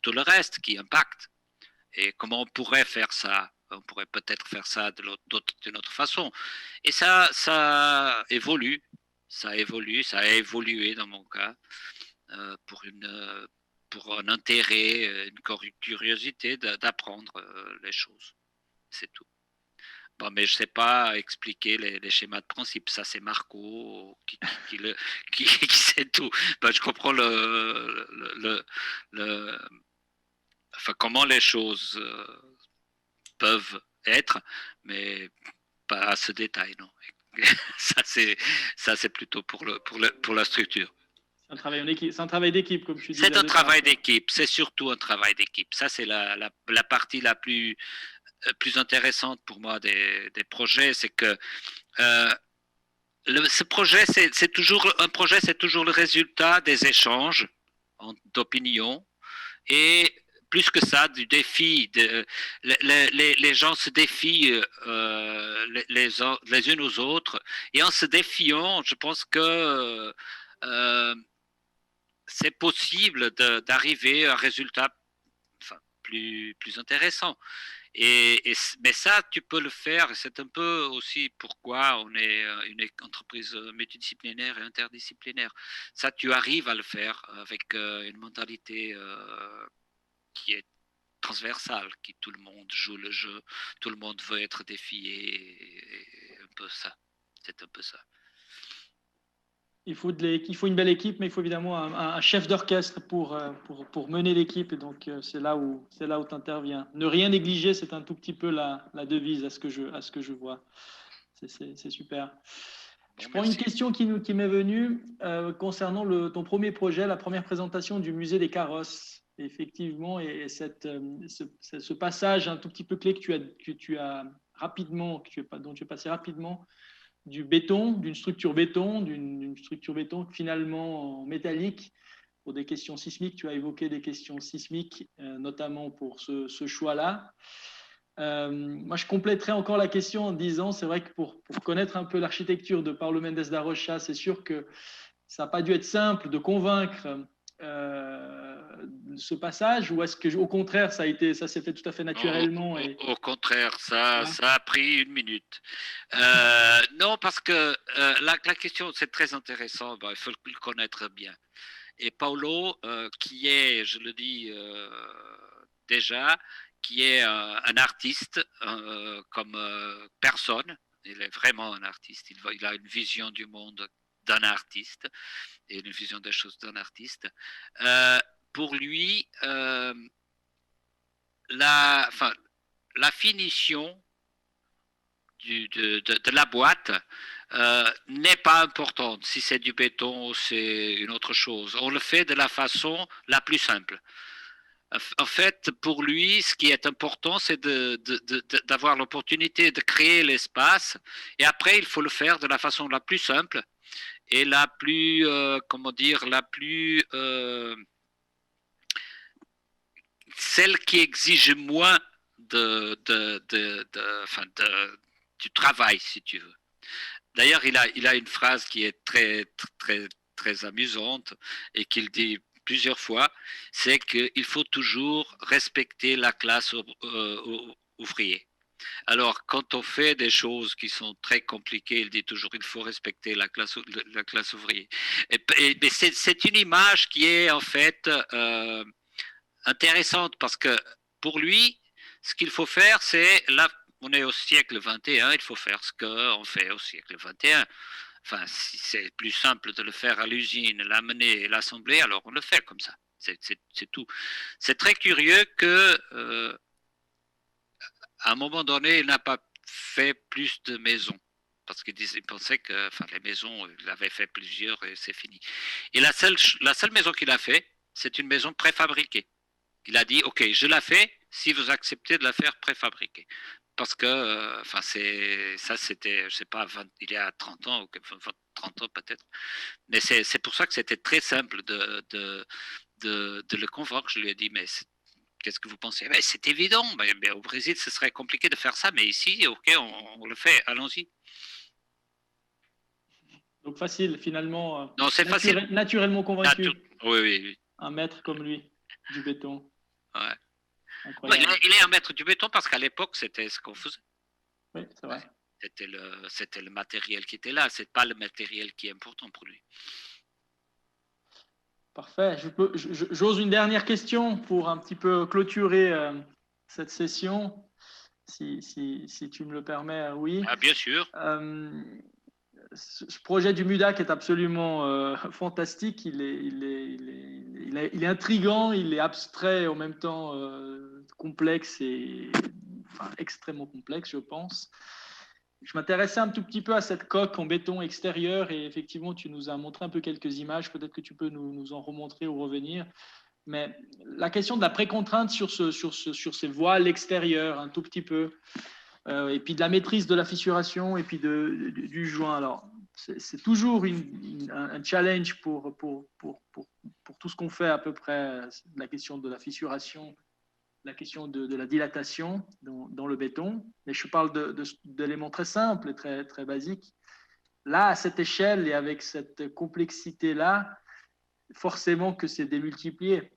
S2: tout le reste qui impacte. Et comment on pourrait faire ça? On pourrait peut-être faire ça d'une autre façon. Et ça évolue. Ça évolue, ça a évolué dans mon cas pour un intérêt, une curiosité d'apprendre les choses. C'est tout. Bon, mais je ne sais pas expliquer les schémas de principe. Ça, c'est Marco qui sait tout. Ben, je comprends le, enfin, comment les choses peuvent être, mais pas à ce détail, non. Ça, c'est plutôt pour la structure.
S1: C'est un travail en équipe, c'est un travail d'équipe, comme tu disais
S2: C'est
S1: au
S2: un
S1: départ.
S2: travail d'équipe, c'est surtout un travail d'équipe. Ça, c'est la partie la plus intéressante pour moi des projets, c'est que ce projet, c'est toujours un projet, c'est toujours le résultat des échanges d'opinions et plus que ça, du défi. Les gens se défient les unes aux autres et en se défiant, je pense que c'est possible d'arriver à un résultat enfin, plus intéressant. Mais ça, tu peux le faire. C'est un peu aussi pourquoi on est une entreprise multidisciplinaire et interdisciplinaire. Ça, tu arrives à le faire avec une mentalité qui est transversale, qui tout le monde joue le jeu, tout le monde veut être défié, et un peu ça. C'est un peu ça.
S1: Il faut une belle équipe, mais il faut évidemment un chef d'orchestre pour mener l'équipe. Et donc, c'est là où tu interviens. Ne rien négliger, c'est un tout petit peu la devise à ce que je vois. C'est super.
S2: Bon,
S1: Je prends une
S2: merci.
S1: question qui m'est venue concernant ton premier projet, la première présentation du musée des carrosses. Effectivement, et ce passage un tout petit peu clé dont tu es passé rapidement du béton, d'une structure béton finalement en métallique. Pour des questions sismiques, tu as évoqué des questions sismiques, notamment pour ce choix-là. Moi, je compléterai encore la question en disant, c'est vrai que pour connaître un peu l'architecture de Paulo Mendes da Rocha, c'est sûr que ça n'a pas dû être simple de convaincre ce passage, ou est-ce que au contraire ça s'est fait tout à fait naturellement
S2: Au contraire, ça a pris une minute. Non, parce que la question, c'est très intéressant, il faut le connaître bien. Et Paulo, qui est, je le dis déjà, qui est un artiste comme personne, il est vraiment un artiste, il a une vision du monde d'un artiste et une vision des choses d'un artiste. Pour lui, la finition de la boîte n'est pas importante. Si c'est du béton ou c'est une autre chose. On le fait de la façon la plus simple. En fait, pour lui, ce qui est important, c'est d'avoir l'opportunité de créer l'espace. Et après, il faut le faire de la façon la plus simple et la plus, comment dire, celle qui exige moins du travail, si tu veux. D'ailleurs, il a une phrase qui est très amusante et qu'il dit plusieurs fois, c'est qu'il faut toujours respecter la classe ouvrière. Alors, quand on fait des choses qui sont très compliquées, il dit toujours il faut respecter la classe ouvrière. Mais c'est une image qui est en fait intéressante parce que pour lui, ce qu'il faut faire, c'est là, on est au siècle 21, il faut faire ce qu'on fait au siècle 21. Enfin, si c'est plus simple de le faire à l'usine, l'amener et l'assembler, alors on le fait comme ça. C'est tout. C'est très curieux que à un moment donné, il n'a pas fait plus de maisons parce qu'il pensait que enfin, les maisons, il avait fait plusieurs et c'est fini. Et la seule maison qu'il a fait, c'est une maison préfabriquée. Il a dit, OK, je la fais si vous acceptez de la faire préfabriquée. Parce que, enfin, ça, c'était, je sais pas, il y a 30 ans, ou 30 ans peut-être. Mais c'est pour ça que c'était très simple de le convaincre. Je lui ai dit, mais qu'est-ce que vous pensez? Ben, c'est évident. Ben, au Brésil, ce serait compliqué de faire ça, mais ici, OK, on le fait, allons-y.
S1: Donc facile, finalement.
S2: Non, c'est facile.
S1: Naturellement convaincu.
S2: Oui, oui, oui.
S1: Un maître comme lui, du béton.
S2: Ouais.
S1: Incroyable.
S2: Il est un maître du béton parce qu'à l'époque, c'était ce qu'on faisait.
S1: Oui, c'est vrai.
S2: C'était le matériel qui était là. C'est pas le matériel qui est important pour lui.
S1: Parfait. J'ose une dernière question pour un petit peu clôturer cette session, si tu me le permets, oui.
S2: Ah, bien sûr.
S1: Ce projet du MUDAC est absolument fantastique. Il est intriguant, il est abstrait, en même temps complexe et extrêmement complexe, je pense. Je m'intéressais un tout petit peu à cette coque en béton extérieur et effectivement, tu nous as montré un peu quelques images. Peut-être que tu peux nous en remontrer ou revenir. Mais la question de la précontrainte sur ces voiles extérieures, un tout petit peu, et puis de la maîtrise de la fissuration et puis du joint. Alors, c'est toujours un challenge pour tout ce qu'on fait à peu près, la question de la fissuration, la question de la dilatation dans le béton. Mais je parle d'éléments très simples et très, très basiques. Là, à cette échelle et avec cette complexité-là, forcément que c'est démultiplié.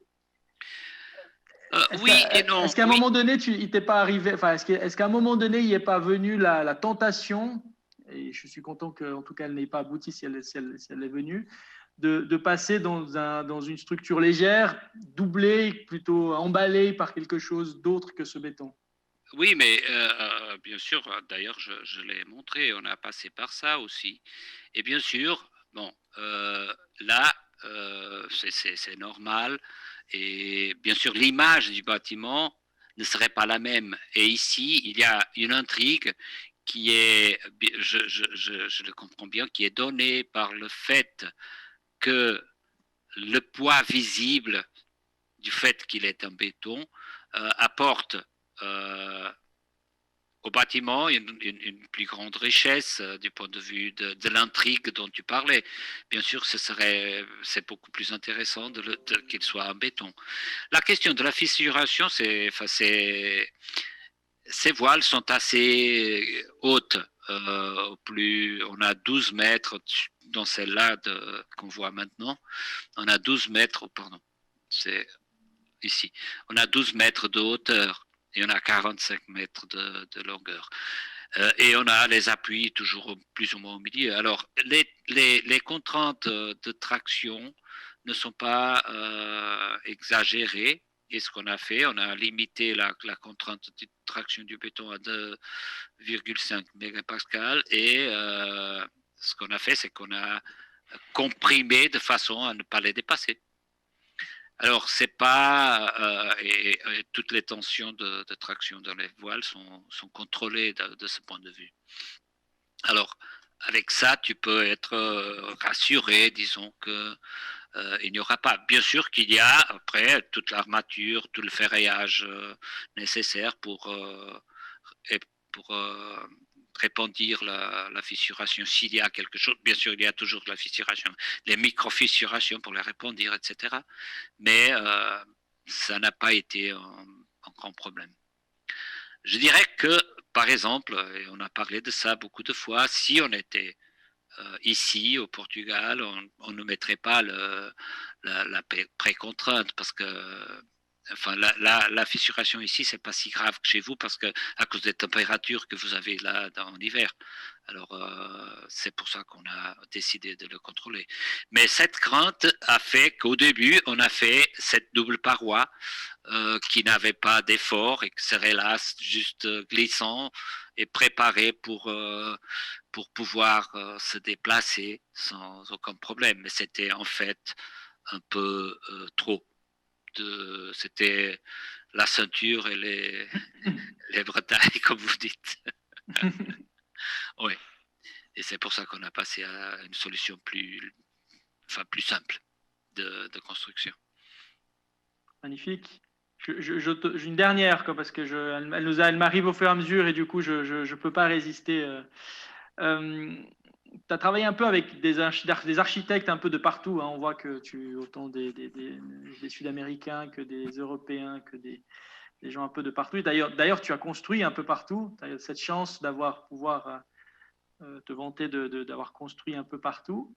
S2: Oui et non.
S1: Est-ce qu'à un moment donné, il t'est pas arrivé, est-ce qu'à un moment donné, il n'est pas venu la tentation, et je suis content qu'en tout cas, elle n'ait pas abouti si elle est venue, de passer dans une structure légère, doublée, plutôt emballée par quelque chose d'autre que ce béton?
S2: Oui, mais bien sûr, d'ailleurs, je l'ai montré, on a passé par ça aussi. Et bien sûr, bon, là, c'est normal. Et bien sûr, l'image du bâtiment ne serait pas la même. Et ici, il y a une intrigue qui est, je le comprends bien, qui est donnée par le fait que le poids visible du fait qu'il est en béton apporte au bâtiment une plus grande richesse du point de vue de l'intrigue dont tu parlais. Bien sûr, c'est beaucoup plus intéressant qu'il soit en béton. La question de la fissuration, ces voiles sont assez hautes. On a 12 mètres dans celle-là qu'on voit maintenant. On a 12 mètres, pardon, c'est ici. On a 12 mètres de hauteur et on a 45 mètres de longueur. Et on a les appuis toujours plus ou moins au milieu. Alors, les contraintes de traction ne sont pas exagérées. Et ce qu'on a fait, on a limité la contrainte de traction du béton à 2,5 mégapascal. Et ce qu'on a fait, c'est qu'on a comprimé de façon à ne pas les dépasser. Alors, c'est pas. Et toutes les tensions de traction dans les voiles sont contrôlées de ce point de vue. Alors, avec ça, tu peux être rassuré, disons que il n'y aura pas. Bien sûr qu'il y a après toute l'armature, tout le ferraillage nécessaire pour répandir la fissuration s'il y a quelque chose. Bien sûr, il y a toujours la fissuration, les micro-fissurations pour les répandir, etc. Mais ça n'a pas été un grand problème. Je dirais que, par exemple, et on a parlé de ça beaucoup de fois, si on était ici au Portugal, on ne mettrait pas la précontrainte parce que la fissuration ici, c'est pas si grave que chez vous parce que à cause des températures que vous avez là en hiver. Alors, c'est pour ça qu'on a décidé de le contrôler. Mais cette crainte a fait qu'au début, on a fait cette double paroi qui n'avait pas d'effort et qui serait là juste glissant et préparé pour pouvoir se déplacer sans aucun problème. Mais c'était en fait un peu trop. C'était la ceinture et les bretelles, comme vous dites. Oui. Et c'est pour ça qu'on a passé à une solution plus simple de construction.
S1: Magnifique. J'ai une dernière, parce que elle m'arrive au fur et à mesure et du coup, je ne peux pas résister. Tu as travaillé un peu avec des architectes un peu de partout. Hein. On voit que autant des Sud-Américains que des Européens, que des gens un peu de partout. D'ailleurs, tu as construit un peu partout. Tu as cette chance pouvoir te vanter d'avoir construit un peu partout.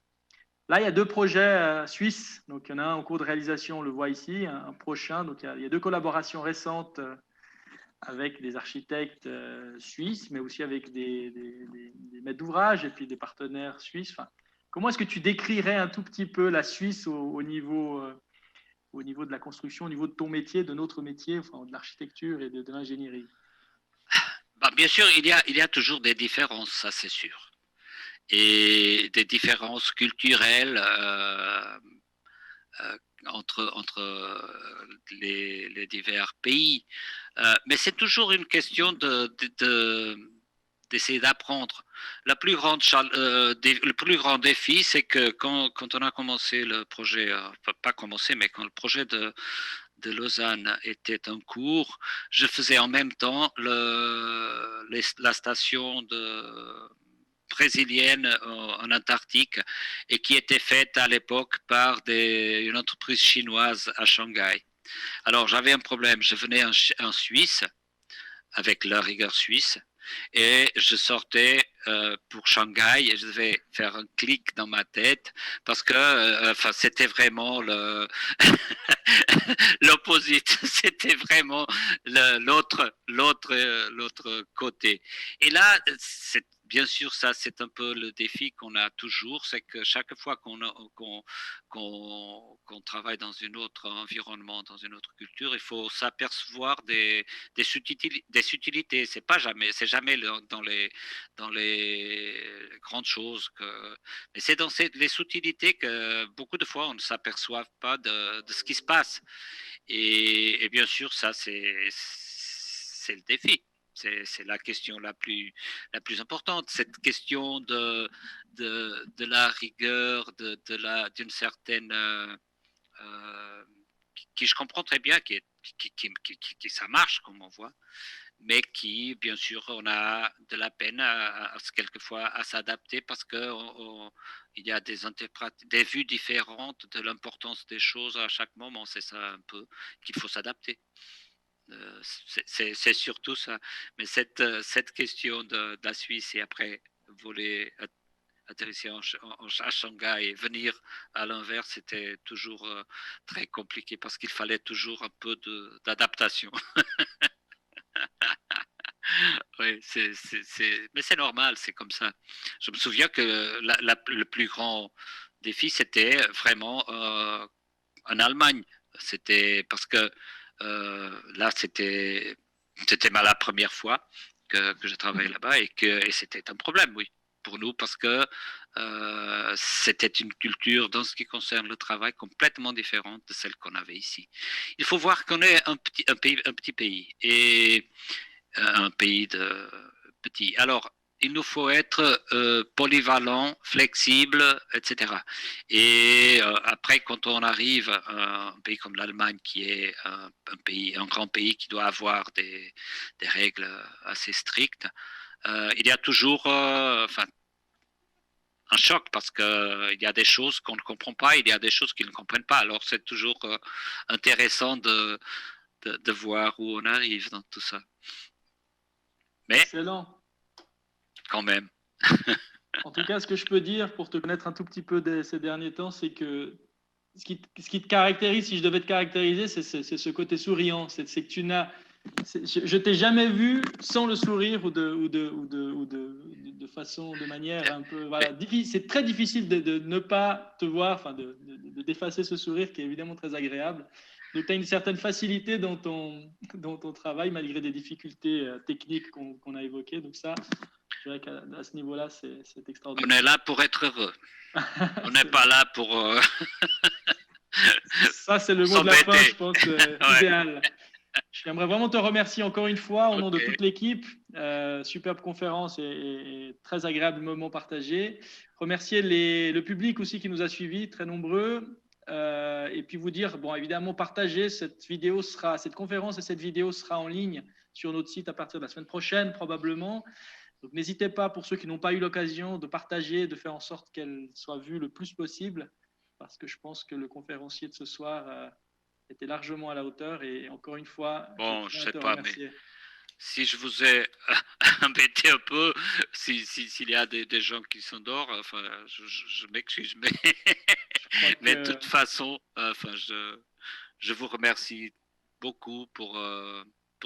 S1: Là, il y a deux projets suisses. Donc, il y en a un en cours de réalisation, on le voit ici, un prochain. Donc, il y a deux collaborations récentes avec des architectes suisses, mais aussi avec des maîtres d'ouvrage et puis des partenaires suisses. Enfin, comment est-ce que tu décrirais un tout petit peu la Suisse au niveau de la construction, au niveau de ton métier, de notre métier, enfin, de l'architecture et de l'ingénierie?
S2: Bah, bien sûr, il y a toujours des différences, ça c'est sûr. Et des différences culturelles entre les divers pays. Mais c'est toujours une question d'essayer d'apprendre. Le plus grand défi, c'est que quand on a commencé le projet, pas commencé, mais quand le projet de Lausanne était en cours, je faisais en même temps la station brésilienne en Antarctique et qui était faite à l'époque par une entreprise chinoise à Shanghai. Alors j'avais un problème, je venais en Suisse avec la rigueur suisse et je sortais pour Shanghai et je devais faire un clic dans ma tête parce que c'était vraiment l'opposite, c'était vraiment l'autre côté. Et là, bien sûr, ça, c'est un peu le défi qu'on a toujours, c'est que chaque fois qu'on travaille dans un autre environnement, dans une autre culture, il faut s'apercevoir des subtilités. C'est jamais dans les grandes choses mais c'est dans les subtilités que beaucoup de fois on ne s'aperçoit pas de ce qui se passe. Et bien sûr, ça, c'est le défi. C'est la question la plus importante. Cette question de la rigueur, d'une certaine. Qui je comprends très bien, ça marche, comme on voit, mais qui, bien sûr, on a de la peine quelquefois à s'adapter parce qu'il y a des vues différentes de l'importance des choses à chaque moment. C'est ça un peu qu'il faut s'adapter. C'est surtout ça. Mais cette question de la Suisse et après voler, atterrisser à Shanghai et venir à l'inverse, c'était toujours très compliqué parce qu'il fallait toujours un peu d'adaptation. Oui, mais c'est normal, c'est comme ça. Je me souviens que le plus grand défi, c'était vraiment en Allemagne. C'était parce que là, c'était la première fois que je travaillais là-bas et c'était un problème, oui, pour nous, parce que c'était une culture, dans ce qui concerne le travail, complètement différente de celle qu'on avait ici. Il faut voir qu'on est un petit pays et un pays petit. Alors, il nous faut être polyvalent, flexible, etc. Et après, quand on arrive à un pays comme l'Allemagne, qui est un grand pays qui doit avoir des règles assez strictes, il y a toujours un choc parce qu'il y a des choses qu'on ne comprend pas, il y a des choses qu'ils ne comprennent pas. Alors, c'est toujours intéressant de voir où on arrive dans tout ça. Mais
S1: Excellent.
S2: quand même.
S1: En tout cas, ce que je peux dire pour te connaître un tout petit peu ces derniers temps, c'est que ce qui te caractérise, si je devais te caractériser, c'est ce côté souriant. C'est que tu n'as, je t'ai jamais vu sans le sourire ou de façon, de manière un peu, voilà. C'est très difficile de ne pas te voir, enfin d'effacer ce sourire qui est évidemment très agréable. Donc, tu as une certaine facilité dans ton travail, malgré des difficultés techniques qu'on a évoquées. Donc ça, je dirais qu'à ce niveau-là, c'est extraordinaire.
S2: On est là pour être heureux. On n'est pas là pour...
S1: Ça, c'est le mot de la fin, je pense, idéal. J'aimerais vraiment te remercier encore une fois au nom de toute l'équipe. Superbe conférence et très agréable moment partagé. Remercier le public aussi qui nous a suivis, très nombreux. Et puis vous dire, bon, évidemment, partagez cette conférence et cette vidéo sera en ligne sur notre site à partir de la semaine prochaine, probablement. Donc n'hésitez pas, pour ceux qui n'ont pas eu l'occasion, de partager, de faire en sorte qu'elle soit vue le plus possible, parce que je pense que le conférencier de ce soir était largement à la hauteur. Et encore une fois,
S2: bon,
S1: je tiens à te remercier.
S2: si je vous ai embêté un peu, s'il y a des gens qui s'endorment, enfin, je m'excuse, mais,
S1: Je crois
S2: mais de
S1: que
S2: toute façon, enfin, je vous remercie beaucoup pour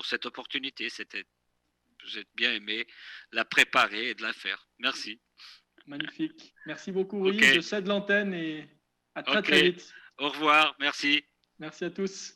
S2: cette opportunité. J'ai bien aimé la préparer et de la faire. Merci.
S1: magnifique. Merci beaucoup,
S2: Ok,
S1: Rui. Je cède l'antenne et à très
S2: ok.
S1: très vite.
S2: Au revoir. Merci.
S1: Merci à tous.